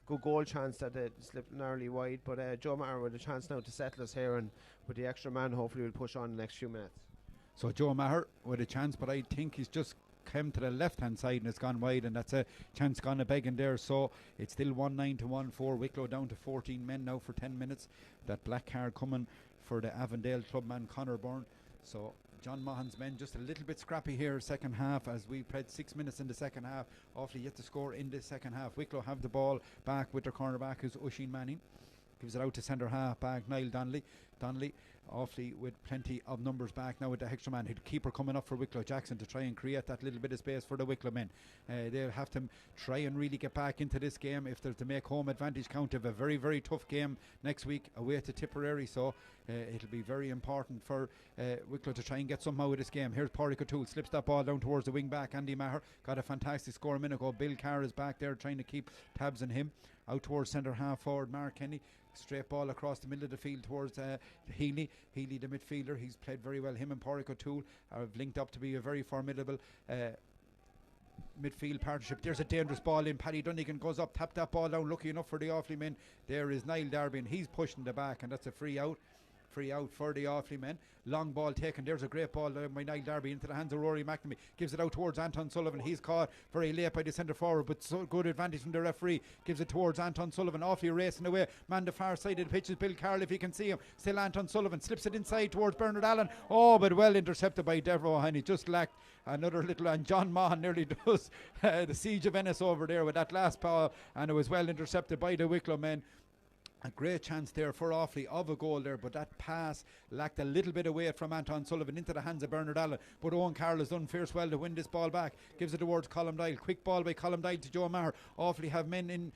good goal chance that it slipped narrowly wide. But Joe Maher with a chance now to settle us here, and with the extra man, hopefully we'll push on the next few minutes. So Joe Maher with a chance, but I think he's just came to the left hand side and it's gone wide, and that's a chance gone a begging there. So it's still 1-9 to 1-4. Wicklow down to 14 men now for 10 minutes. That black card coming for the Avondale clubman Conor Byrne. So John Mahon's men just a little bit scrappy here second half, as we played 6 minutes in the second half. Offaly yet to score in the second half. Wicklow have the ball back with their cornerback, who's Oisin Manning. Gives it out to centre half back Niall Donnelly. Offaly with plenty of numbers back now with the extra man. Keeper coming up for Wicklow, Jackson, to try and create that little bit of space for the Wicklow men. They'll have to try and really get back into this game if they're to make home advantage count. Of a very, very tough game next week away to Tipperary, so it'll be very important for Wicklow to try and get somehow with this game. Here's Pádraig O'Toole, slips that ball down towards the wing back Andy Maher. Got a fantastic score a minute ago. Bill Carr is back there trying to keep tabs on him. Out towards centre half forward Mark Kenny. Straight ball across the middle of the field towards Healy, the midfielder. He's played very well. Him and Pádraig O'Toole have linked up to be a very formidable midfield partnership. There's a dangerous ball in. Paddy Dunnigan goes up, tap that ball down. Lucky enough for the Offaly men, there is Niall Darby, and he's pushing the back, and that's a free out for the Offaly men. Long ball taken. There's a great ball by Niall Darby into the hands of Rory McNamee. Gives it out towards Anton Sullivan. He's caught very late by the centre forward, but so good advantage from the referee. Gives it towards Anton Sullivan. Offaly racing away. Man the far side of the pitch is Bill Carroll, if you can see him. Still Anton Sullivan slips it inside towards Bernard Allen. Oh, but well intercepted by Deborah O'Hine. He just lacked another little, and John Mahan nearly does the siege of Ennis over there with that last ball, and it was well intercepted by the Wicklow men. A great chance there for Offaly of a goal there, but that pass lacked a little bit of weight from Anton Sullivan into the hands of Bernard Allen. But Owen Carroll has done fierce well to win this ball back. Gives it towards Colm Doyle. Quick ball by Colm Doyle to Joe Maher. Offaly have men in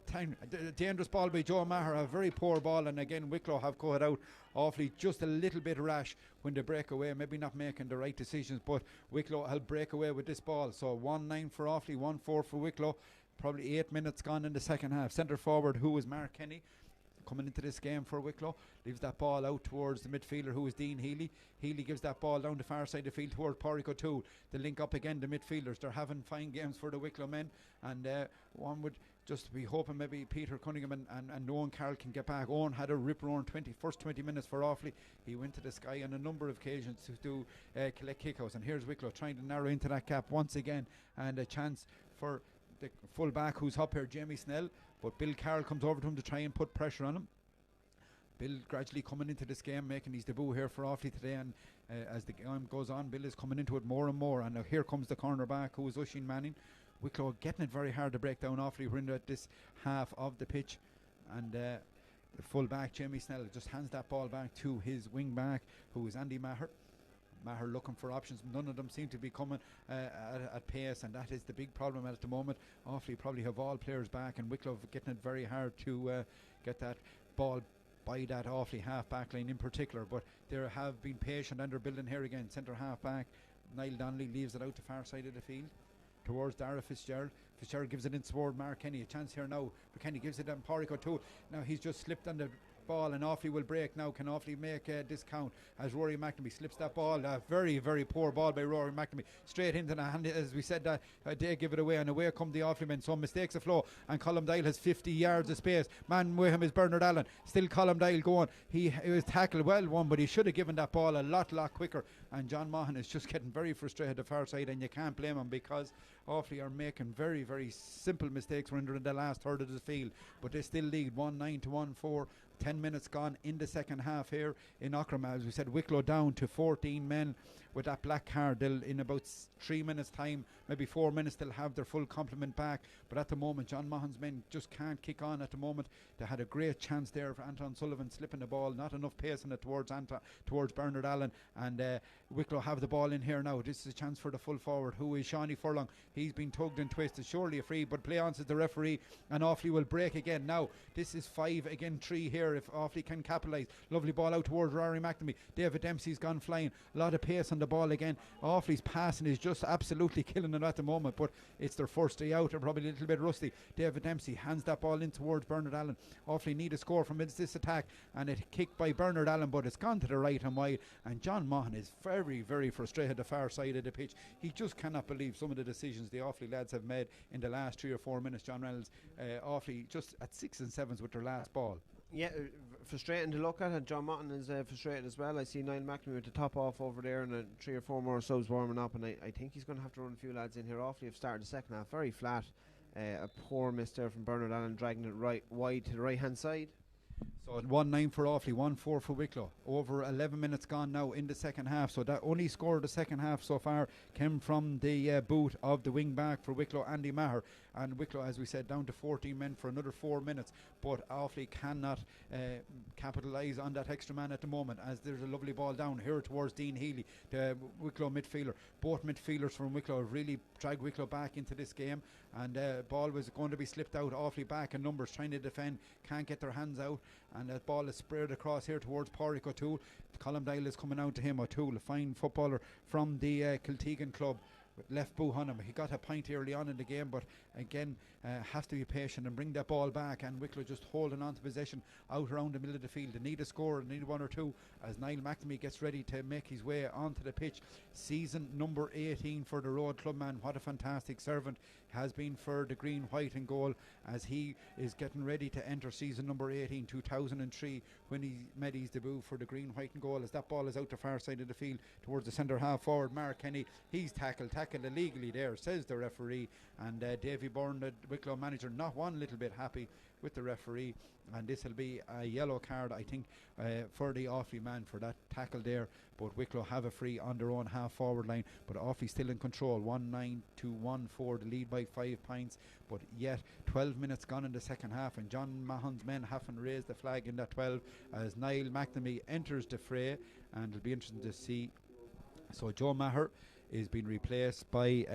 time. Dangerous ball by Joe Maher. A very poor ball, and again Wicklow have caught out. Offaly just a little bit rash when they break away, maybe not making the right decisions, but Wicklow will break away with this ball. So 1-9 for Offaly, 1-4 for Wicklow. Probably 8 minutes gone in the second half. Centre forward, who is Mark Kenny, coming into this game for Wicklow, leaves that ball out towards the midfielder, who is Dean Healy. Healy gives that ball down the far side of the field towards Pádraig O'Toole. They link up again, the midfielders. They're having fine games for the Wicklow men, and one would just be hoping maybe Peter Cunningham and Owen Carroll can get back. Owen had a rip-roaring first 20 minutes for Offaly. He went to the sky on a number of occasions to do collect kickouts, and here's Wicklow trying to narrow into that gap once again, and a chance for the full back who's up here, Jamie Snell, but Bill Carroll comes over to him to try and put pressure on him. Bill gradually coming into this game, making his debut here for Offaly today, and as the game goes on, Bill is coming into it more and more, and now here comes the corner back, who is Oisín Manning. Wicklow getting it very hard to break down Offaly. We're into at this half of the pitch, and the full back Jamie Snell just hands that ball back to his wing back, who is Andy Maher. Maher looking for options. None of them seem to be coming at pace, and that is the big problem at the moment. Offaly probably have all players back, and Wicklow getting it very hard to get that ball by that Offaly half back line in particular, but they have been patient and they're building here again. Centre half back Niall Donnelly leaves it out the far side of the field towards Dara Fitzgerald. Fitzgerald gives it in toward Mark Kenny. A chance here now. Kenny gives it on Pádraig O'Toole. Now he's just slipped on the ball, and Offaly will break now. Can Offaly make a discount as Rory McNamee slips that ball? A very, very poor ball by Rory McNamee, straight into the hand. As we said, they give it away, and away come the Offaly men. Some mistakes of flow, and Colm Doyle has 50 yards of space. Man with him is Bernard Allen. Still Colm Doyle going. He was tackled well one, but he should have given that ball a lot quicker, and John Maughan is just getting very frustrated the far side, and you can't blame him, because Offaly are making very, very simple mistakes. We're into the last third of the field, but they still lead 1-9 to 1-4. 10 minutes gone in the second half here in Aughrim. As we said, Wicklow down to 14 men with that black card. They'll, in about 3 minutes time, maybe 4 minutes, they'll have their full complement back, but at the moment John Mahon's men just can't kick on at the moment. They had a great chance there for Anton Sullivan slipping the ball, not enough pace in it towards Bernard Allen, and Wicklow have the ball in here now. This is a chance for the full forward, who is Shawnee Furlong. He's been tugged and twisted, surely a free, but play on, says the referee, and Offaly will break again. Now this is 5 again 3 here if Offaly can capitalise. Lovely ball out towards Rory McNamee. David Dempsey's gone flying, a lot of pace on the ball again. Offaly's passing is just absolutely killing it at the moment, but it's their first day out. They're probably a little bit rusty. David Dempsey hands that ball in towards Bernard Allen. Offaly need a score from this attack, and it kicked by Bernard Allen, but it's gone to the right hand wide, and John Maughan is very, very frustrated the far side of the pitch. He just cannot believe some of the decisions the Offaly lads have made in the last 3 or 4 minutes. John Reynolds, Offaly just at 6 and 7s with their last ball. Yeah, frustrating to look at, and John Maughan is frustrated as well. I see Niall McNamee with the top off over there, and 3 or 4 more subs warming up, and I think he's going to have to run a few lads in here. Offaly have started the second half very flat. A poor miss there from Bernard Allen, dragging it right wide to the right hand side. So 1-9 for Offaly, 1-4 for Wicklow. Over 11 minutes gone now in the second half. So that only score of the second half so far came from the boot of the wing back for Wicklow, Andy Maher. And Wicklow, as we said, down to 14 men for another 4 minutes. But Offaly cannot capitalise on that extra man at the moment, as there's a lovely ball down here towards Dean Healy, the Wicklow midfielder. Both midfielders from Wicklow really dragged Wicklow back into this game, and ball was going to be slipped out. Offaly back in numbers, trying to defend, can't get their hands out, and that ball is sprayed across here towards Pádraig O'Toole. Colm Doyle is coming out to him. O'Toole, a fine footballer from the Kiltegan club, with left boot on him. He got a point early on in the game, but again has to be patient and bring that ball back, and Wicklow just holding on to possession out around the middle of the field. They need a score, they need 1 or 2 as Niall McNamee gets ready to make his way onto the pitch. Season number 18 for the Road Clubman. What a fantastic servant has been for the green, white and gold, as he is getting ready to enter season number 18, 2003, when he made his debut for the green, white and gold. As that ball is out the far side of the field towards the centre half forward, Mark Kenny, he's tackled illegally there, says the referee, and Davy Byrne, the Wicklow manager, not one little bit happy. with the referee, and this will be a yellow card, I think, for the Offaly man for that tackle there. But Wicklow have a free on their own half forward line, but Offaly still in control, 1-9 to 1-4, the lead by 5 points. But yet 12 minutes gone in the second half, and John Mahon's men haven't raised the flag in that 12 as Niall McNamee enters the fray, and it'll be interesting to see. So Joe Maher is being replaced by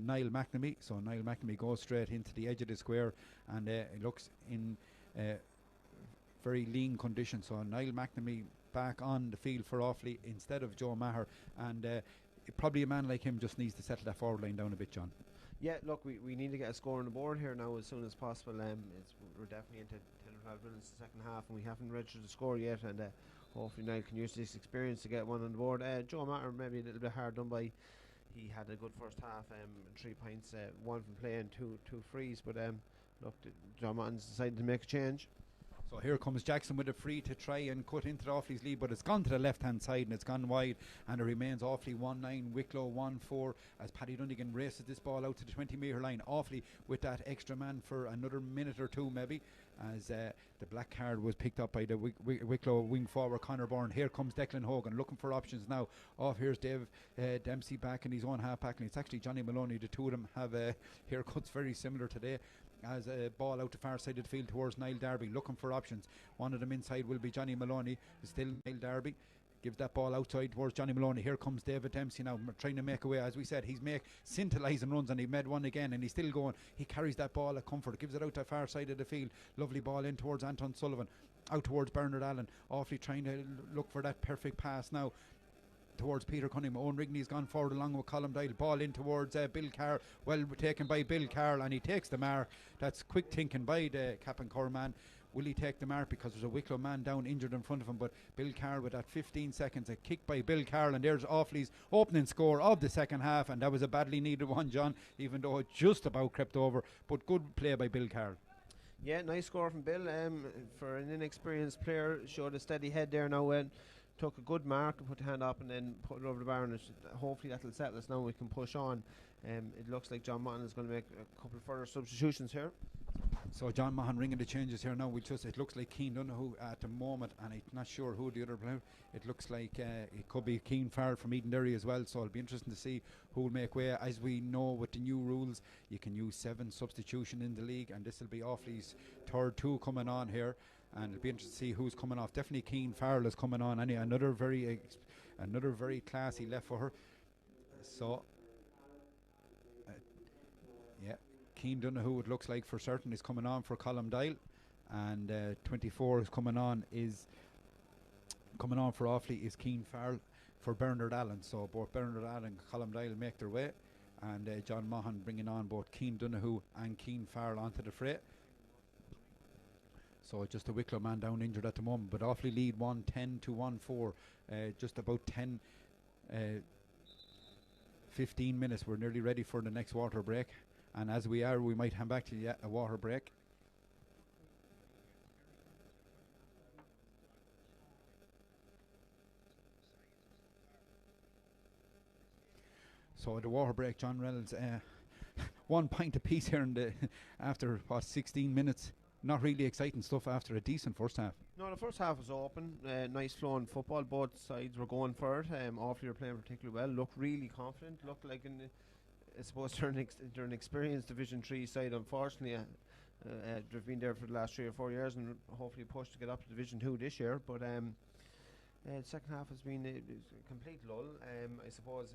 Niall McNamee. So Niall McNamee goes straight into the edge of the square, and it looks in very lean condition. So Niall McNamee back on the field for Offaly instead of Joe Maher, and probably a man like him just needs to settle that forward line down a bit, John. Yeah, look, we need to get a score on the board here now as soon as possible. We're definitely into 10 or 12 minutes the second half, and we haven't registered the score yet, and hopefully Niall can use this experience to get one on the board. Joe Maher maybe a little bit hard done by. He had a good first half, 3 points, 1 from play and two frees, but look, John Martin's decided to make a change. So here comes Jackson with a free to try and cut into the Offaly's lead, but it's gone to the left hand side and it's gone wide, and it remains Offaly 1-9, Wicklow 1-4 as Paddy Dunnigan races this ball out to the 20-metre line. Offaly with that extra man for another minute or two maybe, as the black card was picked up by the Wicklow wing forward Conor Byrne. Here comes Declan Hogan looking for options now. Here's Dave Dempsey back in his own half back, and it's actually Johnny Maloney. The two of them have haircuts very similar today, as a ball out the far side of the field towards Niall Darby, looking for options. One of them inside will be Johnny Maloney. Still Niall Darby gives that ball outside towards Johnny Maloney. Here comes David Dempsey now trying to make away. As we said, he's make scintillating runs, and he made one again, and he's still going. He carries that ball at comfort, gives it out the far side of the field. Lovely ball in towards Anton Sullivan, out towards Bernard Allen. Awfully trying to look for that perfect pass now towards Peter Cunningham. Owen Rigney's gone forward along with Colm Doyle. Ball in towards Bill Carr. Well taken by Bill Carr, and he takes the mark. That's quick thinking by the Captain Corps man. Will he take the mark because there's a Wicklow man down injured in front of him? But Bill Carr with that 15 seconds, a kick by Bill Carr, and there's Offaly's opening score of the second half, and that was a badly needed one, John, even though it just about crept over. But good play by Bill Carr. Yeah, nice score from Bill. For an inexperienced player, showed a steady head there now, and took a good mark and put the hand up and then put it over the bar, and hopefully that'll settle us now and we can push on. It looks like John Mahon is going to make a couple of further substitutions here. So John Mahon ringing the changes here now. It looks like Keane Donoghue at the moment, and I'm not sure who the other player. It looks like it could be Keane Farrell from Edenderry as well, so it'll be interesting to see who will make way. As we know, with the new rules, you can use 7 substitution in the league, and this will be Offaly's third 2 coming on here, and it'll be interesting to see who's coming off. Definitely Keane Farrell is coming on. Another very classy left for her. So yeah, Keane Donoghue, it looks like for certain, is coming on for Colm Doyle, and 24 is coming on for Offaly is Keane Farrell for Bernard Allen. So both Bernard Allen and Colm Doyle make their way, and John Mahon bringing on both Keane Donoghue and Keane Farrell onto the fray. So just a Wicklow man down injured at the moment, but Offaly lead 1-10 to 1-4. Just about 15 minutes. We're nearly ready for the next water break, and as we are, we might hand back to a water break. So the water break, John Reynolds, 1 pint apiece here after 16 minutes. Not really exciting stuff after a decent first half. No, the first half was open, nice flowing football. Both sides were going for it. Offaly were playing particularly well. Looked really confident. Looked like I suppose they're an experienced Division 3 side. Unfortunately, they've been there for the last 3 or 4 years, and hopefully pushed to get up to Division 2 this year. But the second half has been a complete lull. I suppose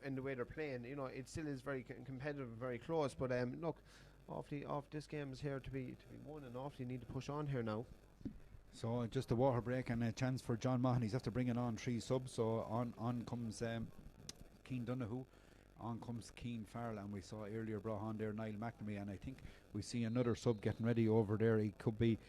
in the way they're playing, it still is very competitive and very close. But look, this game is here to be won, and Offaly need to push on here now. So just a water break and a chance for John Mahon. He's after bringing on 3 subs. So on comes Keane Donoghue, on comes Keane Farrell, and we saw earlier brought on there Niall McNamee, and I think we see another sub getting ready over there. He could be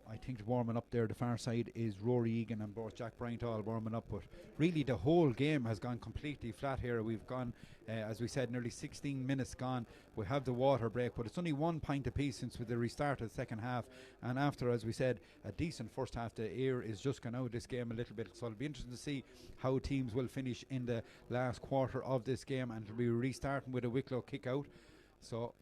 I think warming up there the far side is Rory Egan, and both Jack Bryant all warming up. But really the whole game has gone completely flat here. We've gone, as we said, nearly 16 minutes gone. We have the water break, but it's only 1 pint apiece since the restart of the second half, and after, as we said, a decent first half, the air is just gone out of this game a little bit. So it'll be interesting to see how teams will finish in the last quarter of this game, and it'll be restarting with a Wicklow kick out. So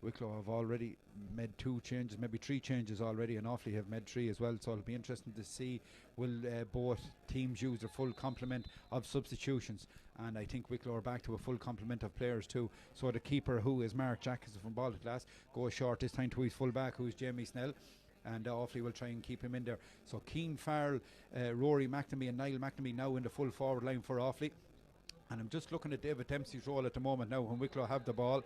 Wicklow have already made 2 changes, maybe 3 changes already, and Offaly have made 3 as well. So it'll be interesting to see will both teams use their full complement of substitutions. And I think Wicklow are back to a full complement of players too. So the keeper, who is Mark Jackson from Ballyclass, goes short this time to his full back, who is Jamie Snell. And Offaly will try and keep him in there. So Keane Farrell, Rory McNamee and Niall McNamee now in the full forward line for Offaly. And I'm just looking at David Dempsey's role at the moment now when Wicklow have the ball.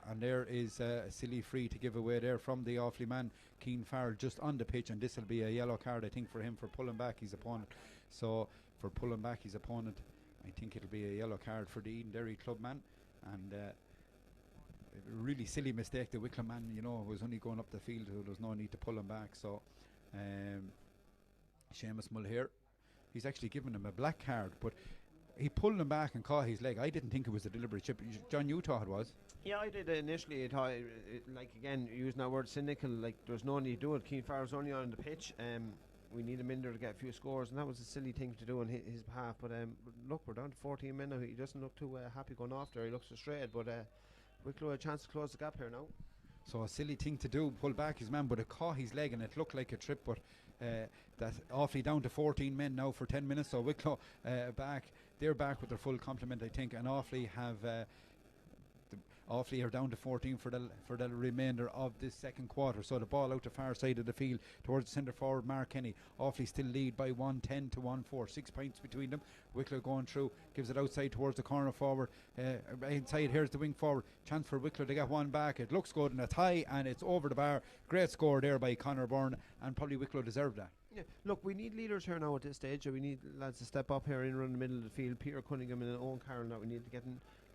And there is a silly free to give away there from the Offaly man, Keane Farrell, just on the pitch. And this will be a yellow card, I think, for him for pulling back his opponent. So for pulling back his opponent, I think it'll be a yellow card for the Eden Derry club man. And a really silly mistake. The Wicklow man, was only going up the field, so there was no need to pull him back. So Seamus Mulhere, he's actually given him a black card, but he pulled him back and caught his leg. I didn't think it was a deliberate chip. John, you thought it was? Yeah, I did initially. I thought, again, using that word cynical, there's no need to do it. Keane Farrell's only on the pitch. We need him in there to get a few scores, and that was a silly thing to do on his behalf. But look, we're down to 14 men now. He doesn't look too happy going off there. He looks frustrated, but Wicklow a chance to close the gap here now. So a silly thing to do, pull back his man, but it caught his leg and it looked like a trip. But that's Offaly down to 14 men now for 10 minutes. So Wicklow back, they're back with their full complement, I think, and Offaly have. Offaly are down to 14 for the remainder of this second quarter. So the ball out the far side of the field towards the centre forward Mark Kenny. Offaly still lead by 1-10 to 1-4, 6 points between them. Wicklow going through, gives it outside towards the corner forward. Inside, here's the wing forward. Chance for Wicklow to get one back. It looks good and it's high and it's over the bar. Great score there by Conor Byrne, and probably Wicklow deserved that. Yeah, look, we need leaders here now at this stage. We need lads to step up here in around the middle of the field. Peter Cunningham and Owen Carroll now. We need to get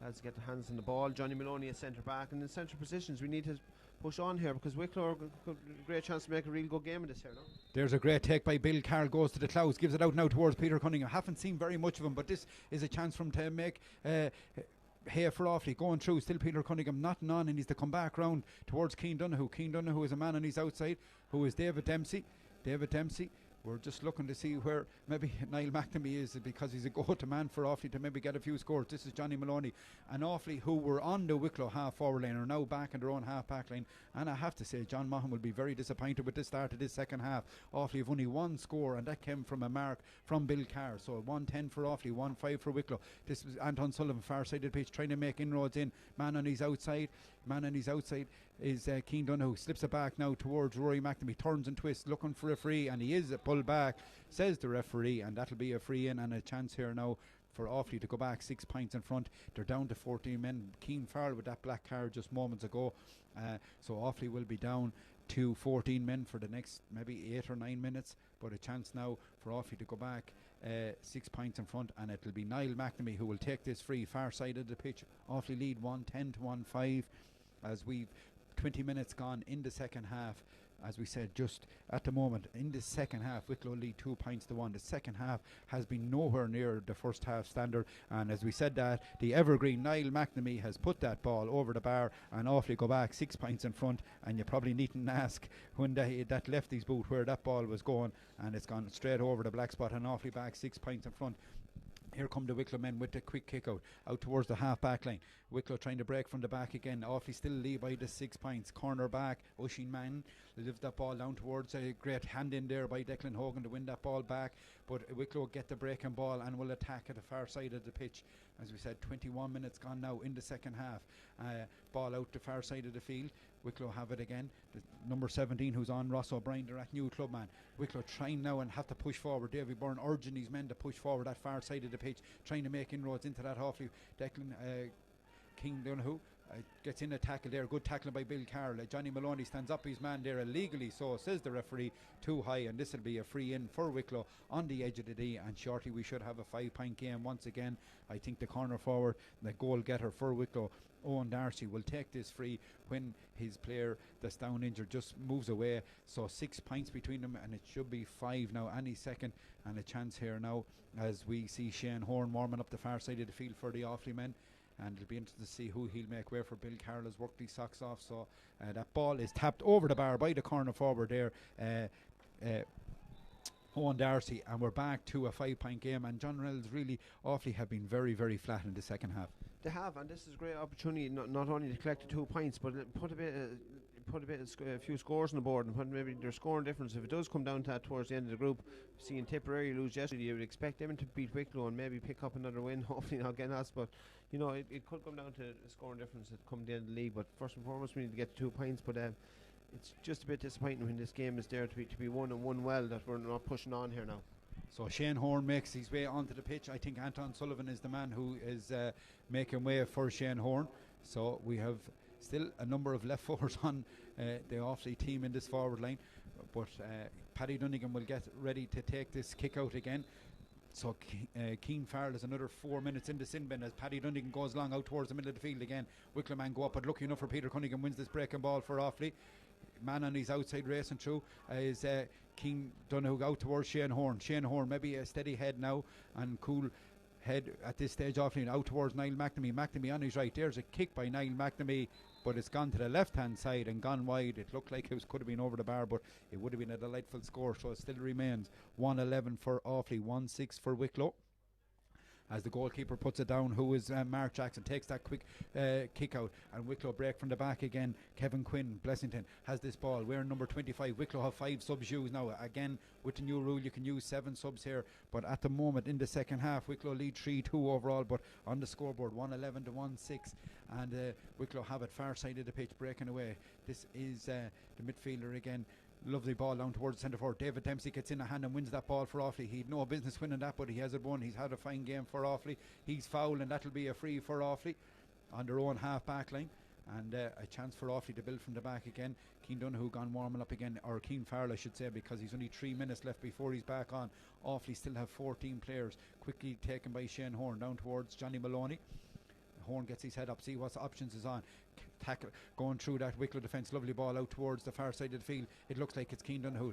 lads to get their hands on the ball. Johnny Maloney at centre back, and in centre positions we need to push on here because Wicklow are a great chance to make a real good game of this here now. There's a great take by Bill Carroll, goes to the clouds, gives it out now towards Peter Cunningham. Haven't seen very much of him, but this is a chance for him to make hay for Offaly. Going through, still Peter Cunningham knotting on, and he's to come back round towards Keane Donoghue. Keane Donoghue is a man on his outside, who is David Dempsey. We're just looking to see where maybe Niall McNamee is, because he's a go-to man for Offaly to maybe get a few scores. This is Johnny Maloney. And Offaly, who were on the Wicklow half-forward line, are now back in their own half-back line. And I have to say, John Maughan will be very disappointed with the start of this second half. Offaly have only one score, and that came from a mark from Bill Carr. So 1-10 for Offaly, 1-5 for Wicklow. This was Anton Sullivan, far side of the pitch, trying to make inroads in. Man on his outside is Keane Donoghue. Slips it back now towards Rory McNamee. Turns and twists, looking for a free, and he is pulled back, says the referee, and that'll be a free in, and a chance here now for Offaly to go back 6 points in front. They're down to 14 men. Keane Farrell with that black card just moments ago. So Offaly will be down to 14 men for the next maybe 8 or 9 minutes, but a chance now for Offaly to go back 6 points in front, and it'll be Niall McNamee who will take this free, far side of the pitch. Offaly lead 1-10 to 1-5 as we've 20 minutes gone in the second half. As we said, just at the moment in the second half, Wicklow lead 2 points to 1. The second half has been nowhere near the first half standard, and as we said, that the evergreen Niall McNamee has put that ball over the bar, and Offaly go back 6 points in front. And you probably needn't ask when that lefty's boot where that ball was going, and it's gone straight over the black spot, and Offaly back 6 points in front. Here come the Wicklow men with the quick kick out towards the half back line. Wicklow trying to break from the back again. Offaly still lead by the 6 points. Corner back, Oisín Mann lifts that ball down towards a great hand in there by Declan Hogan to win that ball back. But Wicklow get the breaking ball and will attack at the far side of the pitch. As we said, 21 minutes gone now in the second half. Ball out the far side of the field. Wicklow have it again. The number 17 who's on, Ross O'Brien, they're at new club man. Wicklow trying now and have to push forward. Davy Byrne urging these men to push forward that far side of the pitch, trying to make inroads into that Offaly. Declan King Donoghue gets in a tackle there. Good tackling by Bill Carroll. Johnny Maloney stands up his man there illegally, so says the referee, too high, and this will be a free in for Wicklow on the edge of the D. And shortly we should have a 5-point game once again. I think the corner forward, the goal getter for Wicklow, Owen Darcy, will take this free when his player that's down injured just moves away. So 6 points between them, and it should be 5 now any second. And a chance here now as we see Shane Horn warming up the far side of the field for the Offaly men. And it'll be interesting to see who he'll make way for. Bill Carroll has worked his socks off. So that ball is tapped over the bar by the corner forward there. Owen Darcy, and we're back to a 5-point game. And John Reynolds really Offaly have been very, very flat in the second half. They have, and this is a great opportunity not only to collect the 2 points, but put a few scores on the board and put maybe their scoring difference. If it does come down to that towards the end of the group, seeing Tipperary lose yesterday, you would expect them to beat Wicklow and maybe pick up another win. Hopefully not getting us, but it could come down to a scoring difference at come the end of the league. But first and foremost, we need to get 2 points. But it's just a bit disappointing when this game is there to be won and won well that we're not pushing on here now. So Shane Horn makes his way onto the pitch. I think Anton Sullivan is the man who is making way for Shane Horn. So we have still a number of left forwards on the Offaly team in this forward line. But Paddy Dunnigan will get ready to take this kick out again. So Keane Farrell is another 4 minutes in the sin bin as Paddy Dunnigan goes long out towards the middle of the field again. Wicklow man go up, but lucky enough for Peter Cunningham wins this breaking ball for Offaly. Man on his outside racing through is Keane Donoghue out towards Shane Horn. Shane Horn maybe a steady head now and cool head at this stage Offaly out towards Niall McNamee. McNamee on his right. There's a kick by Niall McNamee, but it's gone to the left hand side and gone wide. It looked like it could have been over the bar, but it would have been a delightful score. So it still remains 1-11 for Offaly, 1-6 for Wicklow. As the goalkeeper puts it down, who is Mark Jackson, takes that quick kick out, and Wicklow break from the back again. Kevin Quinn, Blessington, has this ball. We're number 25. Wicklow have 5 subs used now. Again, with the new rule, you can use 7 subs here. But at the moment, in the second half, Wicklow lead 3-2 overall, but on the scoreboard, 1-11 to 1-6. And Wicklow have it far side of the pitch, breaking away. This is the midfielder again. Lovely ball down towards the centre forward. David Dempsey gets in a hand and wins that ball for Offaly. He'd no business winning that, but he has it won. He's had a fine game for Offaly. He's fouled, and that'll be a free for Offaly on their own half back line. And a chance for Offaly to build from the back again. Keane Donoghue gone warming up again, or Keane Farrell I should say, because he's only 3 minutes left before he's back on. Offaly still have 14 players. Quickly taken by Shane Horn down towards Johnny Maloney. Horn gets his head up, see what options is on. Tackle going through that Wicklow defence. Lovely ball out towards the far side of the field. It looks like it's Keane Donoghue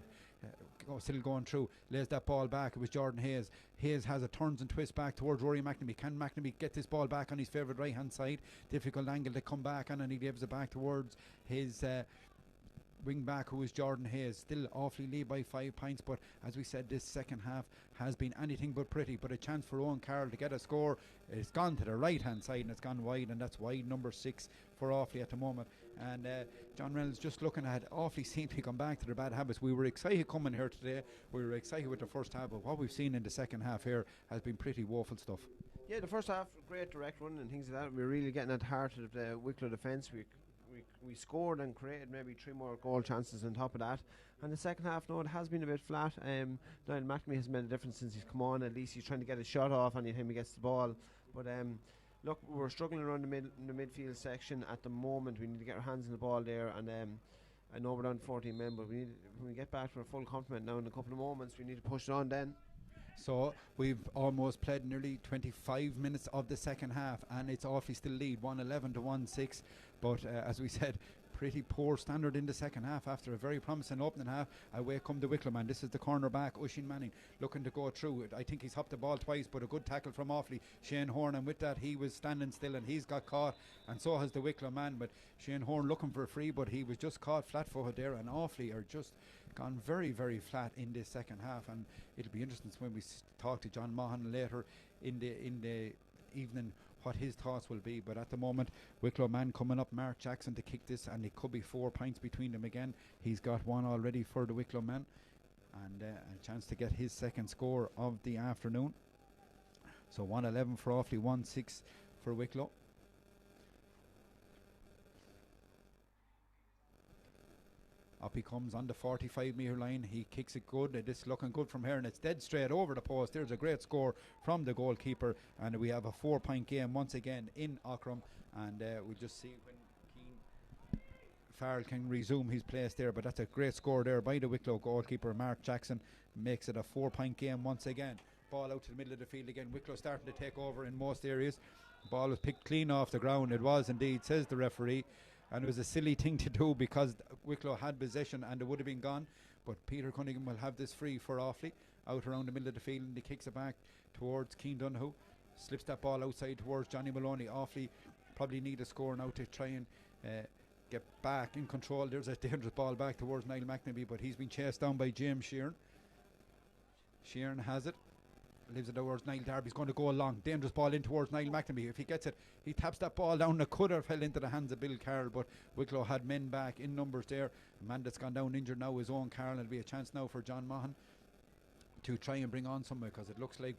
still going through. Lays that ball back. It was Jordan Hayes. Hayes has a turns and twist back towards Rory McNamee. Can McNamee get this ball back on his favourite right hand side? Difficult angle to come back on, and he gives it back towards his wing back, who is Jordan Hayes. Still Offaly lead by 5 points, but as we said, this second half has been anything but pretty. But a chance for Owen Carroll to get a score. It's gone to the right hand side and it's gone wide, and that's wide number 6 for Offaly at the moment. And John Reynolds just looking at Offaly seem to come back to their bad habits. We were excited coming here today. We were excited with the first half, but what we've seen in the second half here has been pretty woeful stuff. Yeah, the first half, great direct run and things like that. We're really getting at the heart of the Wicklow defence. We scored and created maybe 3 more goal chances on top of that. And the second half, no, it has been a bit flat. Niall McNamee has made a difference since he's come on. At least he's trying to get a shot off anytime he gets the ball. But look, we're struggling around the midfield section at the moment. We need to get our hands on the ball there. And I know we're down 14 men, but when we get back to our full complement now in a couple of moments, we need to push it on then. So we've almost played nearly 25 minutes of the second half, and it's Offaly still lead 1-11 to 1-6. But as we said, pretty poor standard in the second half after a very promising opening half. Away come the Wicklow man. This is the corner back, Oisín Manning, looking to go through it. I think he's hopped the ball twice, but a good tackle from Offaly. Shane Horn, and with that he was standing still and he's got caught, and so has the Wicklow man. But Shane Horn looking for a free, but he was just caught flat-footed there, and Offaly are just gone very, very flat in this second half. And it'll be interesting when we talk to John Mahan later in the evening what his thoughts will be. But at the moment, Wicklow man coming up, Mark Jackson, to kick this, and it could be 4 points between them again. He's got one already for the Wicklow man, and a chance to get his second score of the afternoon. So 1-11 for Offaly, 1-6 for Wicklow. Up he comes on the 45-metre line. He kicks it good. It's looking good from here, and it's dead straight over the post. There's a great score from the goalkeeper, and we have a 4-point game once again in Aughrim. And we'll just see when Keane Farrell can resume his place there. But that's a great score there by the Wicklow goalkeeper, Mark Jackson. Makes it a 4-point game once again. Ball out to the middle of the field again. Wicklow starting to take over in most areas. Ball was picked clean off the ground. It was indeed, says the referee. And it was a silly thing to do because Wicklow had possession and it would have been gone. But Peter Cunningham will have this free for Offaly out around the middle of the field, and he kicks it back towards Keane Donoghue. Slips that ball outside towards Johnny Maloney. Offaly probably need a score now to try and get back in control. There's a dangerous ball back towards Niall McNamee, but he's been chased down by James Sheeran. Sheeran has it. Leaves it towards Niall Darby's going to go along. Dangerous ball in towards Niall McNamee. If he gets it, he taps that ball down. It could have fell into the hands of Bill Carroll, but Wicklow had men back in numbers there. The man that's gone down injured now is Owen Carroll. It'll be a chance now for John Mahan to try and bring on somewhere, because it looks like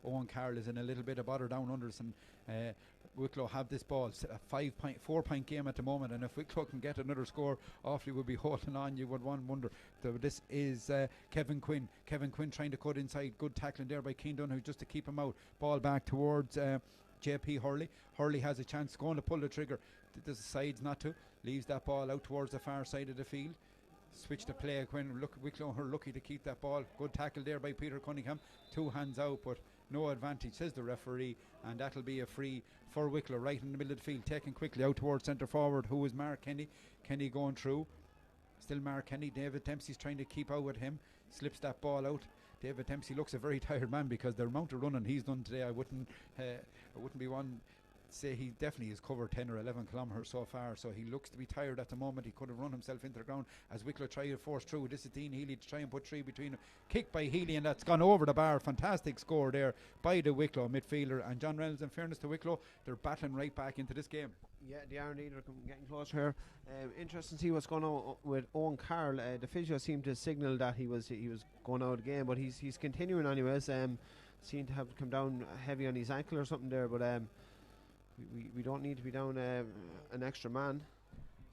Owen Carroll is in a little bit of bother down under us, and Wicklow have this ball. A 4-point game at the moment, and if Wicklow can get another score, Offaly would be holding on, you would wonder. So this is Kevin Quinn. Kevin Quinn trying to cut inside. Good tackling there by Keane Dunn, just to keep him out. Ball back towards JP Hurley. Hurley has a chance, going to pull the trigger. Decides not to. Leaves that ball out towards the far side of the field. Switch to play. Wicklow are lucky to keep that ball. Good tackle there by Peter Cunningham. 2 hands out, but no advantage, says the referee, and that'll be a free for Wicklow right in the middle of the field. Taken quickly out towards centre forward, who is Mark Kenny. Kenny going through. Still Mark Kenny. David Dempsey's trying to keep out with him. Slips that ball out. David Dempsey looks a very tired man, because the amount of running he's done today, I wouldn't be one say he definitely has covered 10 or 11 kilometres so far, so he looks to be tired at the moment. He could have run himself into the ground as Wicklow try to force through. This is Dean Healy to try and put 3 between them. Kick by Healy, and that's gone over the bar. Fantastic score there by the Wicklow midfielder. And John Reynolds, in fairness to Wicklow, they're battling right back into this game. Yeah, they are indeed. They're getting closer here. Interesting to see what's going on with Owen Carroll. The physio seemed to signal that he was going out of the game, but he's continuing anyways. Seemed to have come down heavy on his ankle or something there, but we don't need to be down an extra man.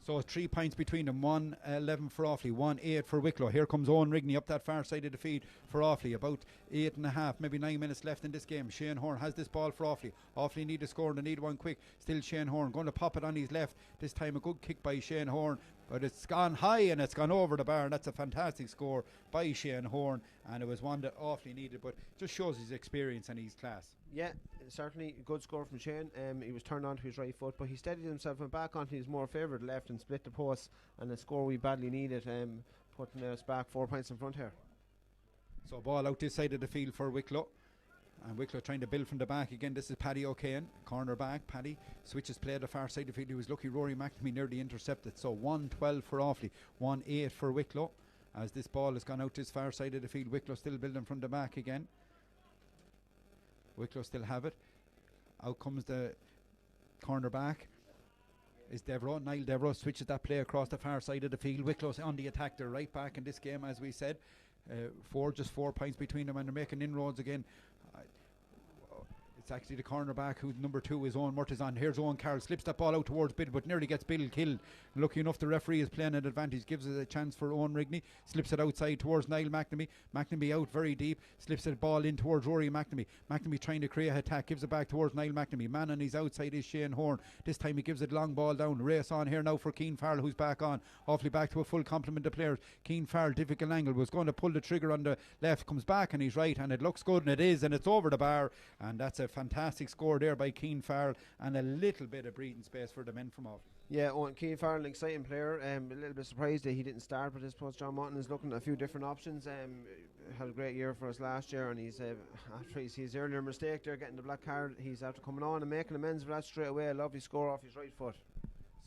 So 3 points between them. 1-11 for Offaly, 1-8 for Wicklow. Here comes Owen Rigney up that far side of the field for Offaly. About 8.5, maybe 9 minutes left in this game. Shane Horn has this ball for Offaly. Offaly need a score and they need one quick. Still Shane Horn going to pop it on his left. This time a good kick by Shane Horn, but it's gone high and it's gone over the bar, and that's a fantastic score by Shane Horn, and it was one that Offaly needed, but just shows his experience and his class. Yeah, certainly a good score from Shane. He was turned onto his right foot, but he steadied himself and back onto his more favoured left and split the post, and a score we badly needed, putting us back 4 points in front here. So ball out this side of the field for Wicklow, and Wicklow trying to build from the back again. This is Paddy O'Kane, corner back. Paddy switches play to the far side of the field. He was lucky Rory McNamee nearly intercepted. So 1-12 for Offaly, 1-8 for Wicklow, as this ball has gone out this far side of the field. Wicklow still building from the back again. Wicklow still have it. Out comes the corner back. Is Devereux. Niall Devereux switches that play across the far side of the field. Wicklow's on the attack. They're right back in this game, as we said. 4 points between them, and they're making inroads again. It's actually the cornerback, who's number 2, is Owen Murtazan. Here's Owen Carroll, slips that ball out towards Bill, but nearly gets Bill killed. Lucky enough, the referee is playing an advantage, gives it a chance for Owen Rigney. Slips it outside towards Niall McNamee. McNamee out very deep, slips the ball in towards Rory McNamee. McNamee trying to create an attack, gives it back towards Niall McNamee. Man on his outside is Shane Horn. This time he gives it long ball down. Race on here now for Keane Farrell, who's back on. Awfully back to a full complement of players. Keane Farrell, difficult angle, was going to pull the trigger on the left, comes back on his right, and it looks good, and it is, and it's over the bar, and that's a fantastic score there by Keane Farrell, and a little bit of breathing space for the men from Offaly. Yeah, Keane Farrell, an exciting player. A little bit surprised that he didn't start, but I suppose John Martin is looking at a few different options. Had a great year for us last year, and he's after his earlier mistake there, getting the black card, he's after coming on and making amends for that straight away. A lovely score off his right foot.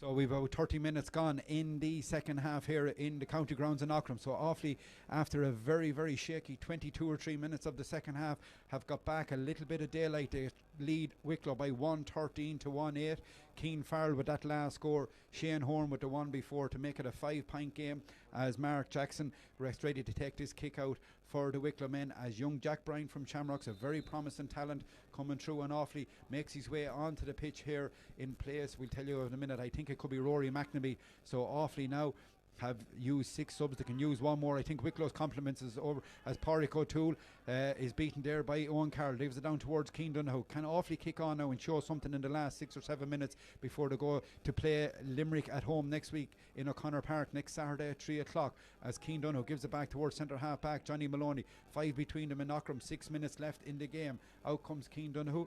So we've about 30 minutes gone in the second half here in the county grounds in Auckland. So Offaly, after a very, very shaky 22 or 3 minutes of the second half, have got back a little bit of daylight. They lead Wicklow by 113 to 1-8. Keane Farrell with that last score. Shane Horn with the one before to make it a 5-point game, as Mark Jackson rests ready to take this kick out for the Wicklow men, as young Jack Bryan from Shamrocks, a very promising talent coming through on Offaly, makes his way onto the pitch here in place. We'll tell you in a minute. I think it could be Rory McNamee. So Offaly now have used 6 subs. They can use one more. I think Wicklow's compliments is over, as Pádraig O'Toole is beaten there by Owen Carroll. Leaves it down towards Keane Donoghue. Can Offaly kick on now and show something in the last 6 or 7 minutes before they go to play Limerick at home next week in O'Connor Park next Saturday at 3 o'clock, as Keane Donoghue gives it back towards centre half back Johnny Maloney. 5 between them in Auckland, 6 minutes left in the game. Out comes Keane Donoghue,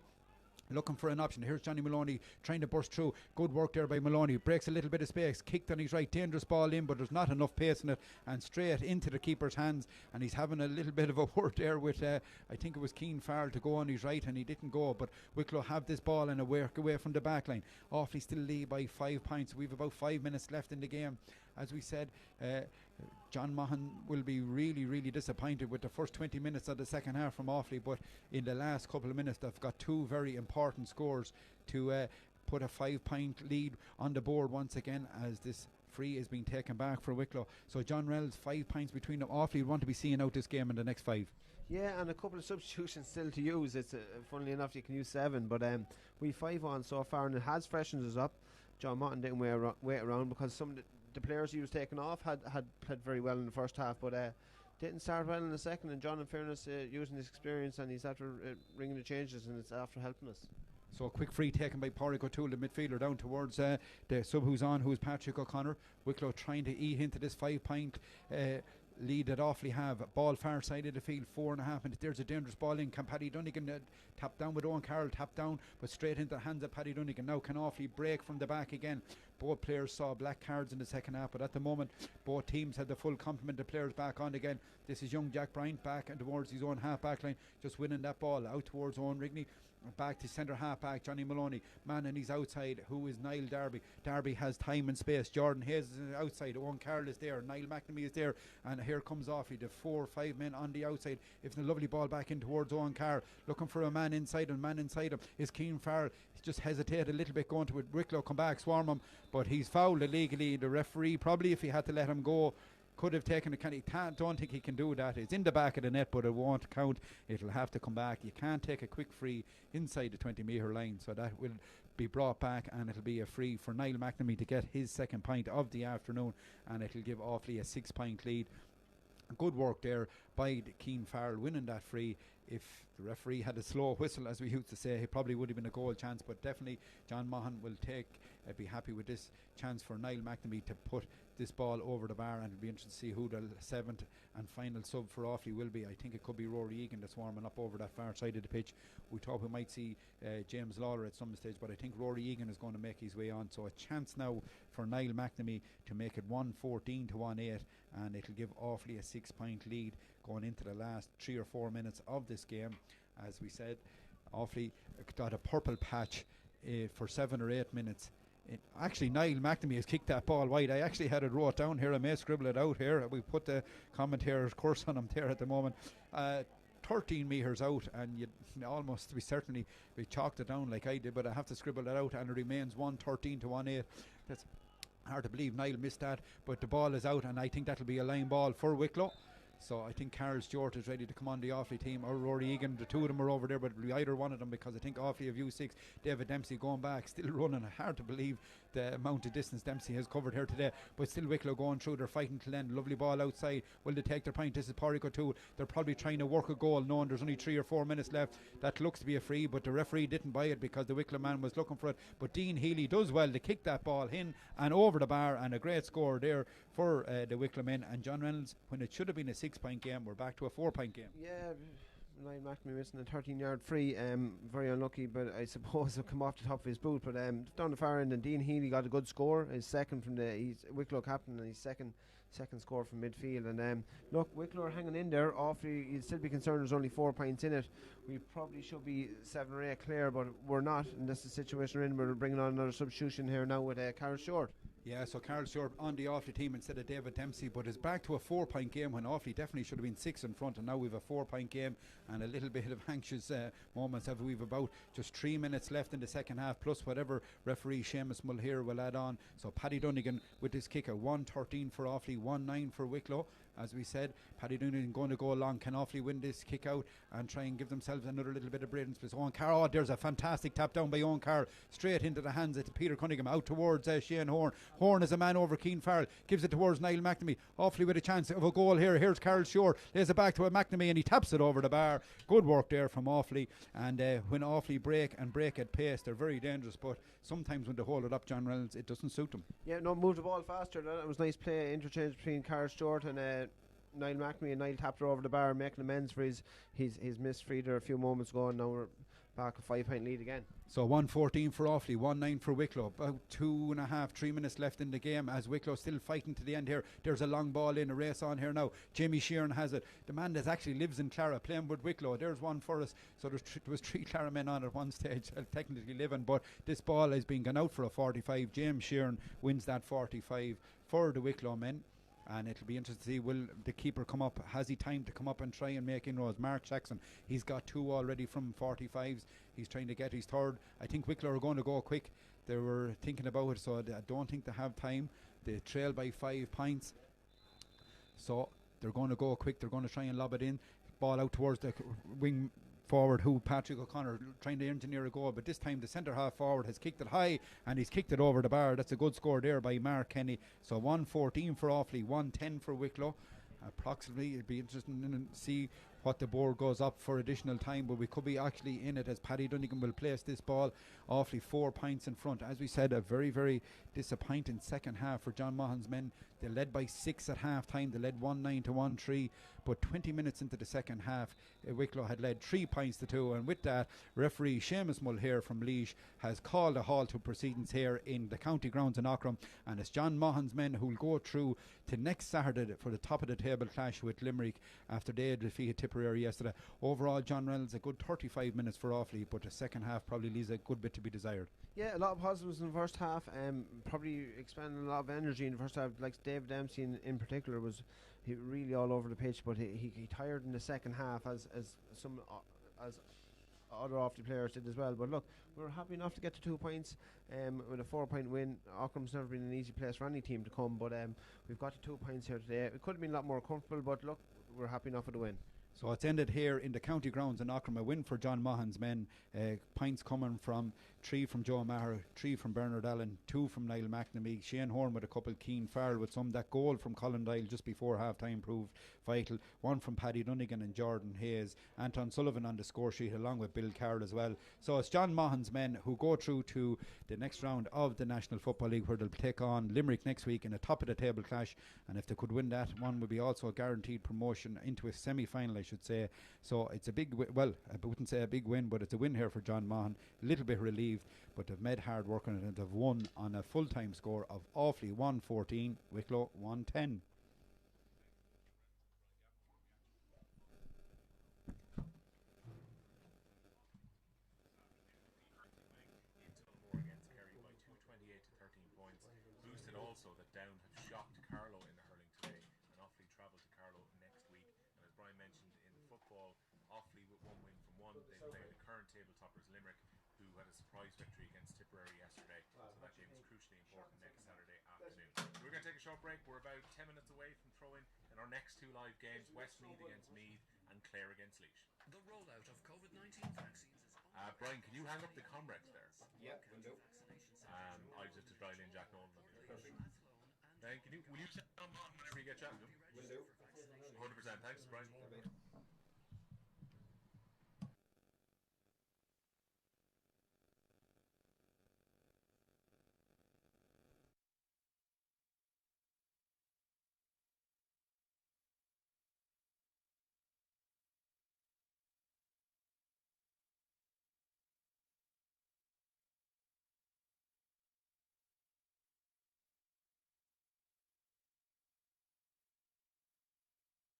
looking for an option. Here's Johnny Maloney trying to burst through. Good work there by Maloney. Breaks a little bit of space. Kicked on his right. Dangerous ball in, but there's not enough pace in it. And straight into the keeper's hands. And he's having a little bit of a word there with, I think it was Keane Farrell to go on his right, and he didn't go. But Wicklow have this ball and a work away from the back line. Offaly still lead by 5 points. We've about 5 minutes left in the game. as we said, John Mahan will be really, really disappointed with the first 20 minutes of the second half from Offaly, but in the last couple of minutes they've got two very important scores to put a 5-point lead on the board once again, as this free is being taken back for Wicklow. So John Reynolds, 5 points between them. Offaly want to be seeing out this game in the next 5. Yeah, and a couple of substitutions still to use. It's funnily enough, you can use 7, but we 5 on so far, and it has freshened us up. John Motton didn't wait around, because some of the players he was taking off had played very well in the first half, but didn't start well in the second. And John, in fairness, using his experience, and he's after ringing the changes, and it's after helping us. So a quick free taken by Pádraig O'Toole, the midfielder, down towards the sub who's Patrick O'Connor. Wicklow trying to eat into this 5-point lead that Offaly have. Ball far side of the field, 4.5 minutes. There's a dangerous ball in. Can Paddy Dunnigan tap down with Owen Carroll, tap down, but straight into the hands of Paddy Dunnigan. Now can Offaly break from the back again? Both players saw black cards in the second half, but at the moment both teams had the full complement of players back on again. This is young Jack Bryant back and towards his own half back line, just winning that ball out towards Owen Rigney. Back to centre half back Johnny Maloney, man on his outside, who is Niall Darby. Darby has time and space. Jordan Hayes is outside, Owen Carroll is there, Niall McNamee is there, and here comes Offaly, the 4 or 5 men on the outside. If the lovely ball back in towards Owen Carroll, looking for a man inside him. Man inside him is Keane Farrell. He's just hesitated a little bit going to it. Wicklow come back, swarm him, but he's fouled illegally. The referee, probably if he had to let him go, could have taken a count. Don't think he can do that. It's in the back of the net, but it won't count. It'll have to come back. You can't take a quick free inside the 20-metre line, so that will be brought back, and it'll be a free for Niall McNamee to get his second point of the afternoon, and it'll give Offaly a 6-point lead. Good work there by Keane Farrell winning that free. If the referee had a slow whistle, as we used to say, he probably would have been a goal chance, but definitely John Mahan will be happy with this chance for Niall McNamee to put this ball over the bar, and it'll be interesting to see who the 7th and final sub for Offaly will be. I think it could be Rory Egan that's warming up over that far side of the pitch. We thought we might see James Lawler at some stage, but I think Rory Egan is going to make his way on. So a chance now for Niall McNamee to make it 1-14 to 1-8, and it'll give Offaly a 6-point lead going into the last 3 or 4 minutes of this game. As we said, Offaly got a purple patch for 7 or 8 minutes. Actually, Niall McNamee has kicked that ball wide. I actually had it wrote down here. I may scribble it out here. We put the commentator's course on him there at the moment. 13 metres out, and we chalked it down like I did, but I have to scribble it out, and it remains 1-13 to 1-8. That's hard to believe Niall missed that, but the ball is out, and I think that'll be a line ball for Wicklow. So I think Carl Stewart is ready to come on the Offaly team, or Rory Egan. The two of them are over there, but it'll be either one of them, because I think Offaly have used 6. David Dempsey going back, still running. Hard to believe the amount of distance Dempsey has covered here today, but still Wicklow going through. They're fighting till end. Lovely ball outside. Will they take their point? This is Pádraig O'Toole. They're probably trying to work a goal, knowing there's only 3 or 4 minutes left. That looks to be a free, but the referee didn't buy it because the Wicklow man was looking for it. But Dean Healy does well to kick that ball in and over the bar, and a great score there for the Wicklow men. And John Reynolds, when it should have been a 6-point game, we're back to a 4-point game. Yeah, Niall McNamee missing a 13-yard free, very unlucky, but I suppose it'll come off the top of his boot. But down the far end, and Dean Healy got a good score, his second from he's Wicklow captain, and his second score from midfield. And look, Wicklow are hanging in there. Offaly, you'd still be concerned there's only 4 points in it. We probably should be 7 or 8 clear, but we're not, and that's the situation we're in. We're bringing on another substitution here now with Carl Short. Yeah, so Carl Stewart on the Offaly team instead of David Dempsey, but is back to a 4-point game when Offaly definitely should have been 6 in front, and now we've a 4-point game, and a little bit of anxious moments. We've about just 3 minutes left in the second half, plus whatever referee Seamus Mulher will add on. So Paddy Dunnigan with this kicker, 1-13 for Offaly, 1-9 for Wicklow. As we said, Paddy Dunnigan going to go along. Can Offaly win this kick out and try and give themselves another little bit of breathing space? Owen Carroll, there's a fantastic tap down by Owen Carroll, straight into the hands of Peter Cunningham, out towards Shane Horn. Horn is a man over Keane Farrell, gives it towards Niall McNamee. Offaly with a chance of a goal here. Here's Carl Shore, lays it back to McNamee, and he taps it over the bar. Good work there from Offaly. And when Offaly break at pace, they're very dangerous, but sometimes when they hold it up, John Reynolds, it doesn't suit them. Yeah, no, move the ball faster. That was nice play, interchange between Carl Stewart and Niall McNamee, and Niall tapped her over the bar, making amends for his missed free there a few moments ago, and now we're back a 5-point lead again. So 1-14 for Offaly, 1-9 for Wicklow. About 2.5-3 minutes left in the game as Wicklow still fighting to the end here. There's a long ball in, a race on here now. Jamie Sheeran has it. The man that actually lives in Clara playing with Wicklow. There's one for us. So there was 3 Clara men on at one stage, technically living, but this ball has been gone out for a 45. James Sheeran wins that 45 for the Wicklow men. And it'll be interesting to see, will the keeper come up? Has he time to come up and try and make inroads? Mark Jackson, he's got 2 already from 45s. He's trying to get his third. I think Wicklow are going to go quick. They were thinking about it, so I don't think they have time. They trail by 5 points. So they're going to go quick. They're going to try and lob it in. Ball out towards the wing forward, who Patrick O'Connor trying to engineer a goal, but this time the centre half forward has kicked it high and he's kicked it over the bar. That's a good score there by Mark Kenny. So 114 for Offaly, 110 for Wicklow. Approximately, it'd be interesting to see what the board goes up for additional time, but we could be actually in it as Paddy Dunnigan will place this ball. Offaly 4 points in front. As we said, a very, very disappointing second half for John Mahon's men. They led by 6 at half time. They led 1-9 to 1-3, but 20 minutes into the second half, Wicklow had led 3 points to 2, and with that, referee Seamus Mulhere from Laois has called a halt to proceedings here in the county grounds in Aughrim, and it's John Mahon's men who will go through to next Saturday for the top of the table clash with Limerick after they defeated Tipperary yesterday. Overall, John Reynolds, a good 35 minutes for Offaly, but the second half probably leaves a good bit to be desired. Yeah, a lot of positives in the first half. Probably expending a lot of energy in the first half. Like Dave Dempsey in particular was really all over the pitch, but he tired in the second half as some as other Offaly players did as well. But look, we were happy enough to get to 2 points with a 4-point win. Aughrim's never been an easy place for any team to come, but we've got to 2 points here today. It could have been a lot more comfortable, but look, we're happy enough with the win. So it's ended here in the county grounds in Aughrim, a win for John Mahon's men. Points coming from 3 from Joe Maher, 3 from Bernard Allen, 2 from Niall McNamee, Shane Horn with a couple, Keane Farrell with some. That goal from Colin Doyle just before half time proved vital. 1 from Paddy Dunnigan and Jordan Hayes. Anton Sullivan on the score sheet along with Bill Carroll as well. So it's John Mahon's men who go through to the next round of the National Football League, where they'll take on Limerick next week in a top of the table clash, and if they could win that one, would be also a guaranteed promotion into a semi-final, I should say. So it's a big well, I wouldn't say a big win, but it's a win here for John Mahon. A little bit relieved, but they've made hard work on it, and they've won on a full-time score of Offaly 114, Wicklow 110. Boosted also that Down have shocked Carlow in the hurling today, and Offaly travel to Carlow next week. And as Brian mentioned, in football, Offaly with 1 win from 1, they play the current table toppers Limerick, who had a surprise victory against Tipperary yesterday. So that game is crucially important next Saturday afternoon. So we're going to take a short break. We're about 10 minutes away from throwing in our next 2 live games: Westmeath against Meath and Clare against Laois. The rollout of COVID-19 vaccines is Brian, can you hang up the Comrex there? Yeah, will do. I just to dial in Jack Nolan. Will you send on whenever you get chatting? Will do. 100%. Thanks, Brian.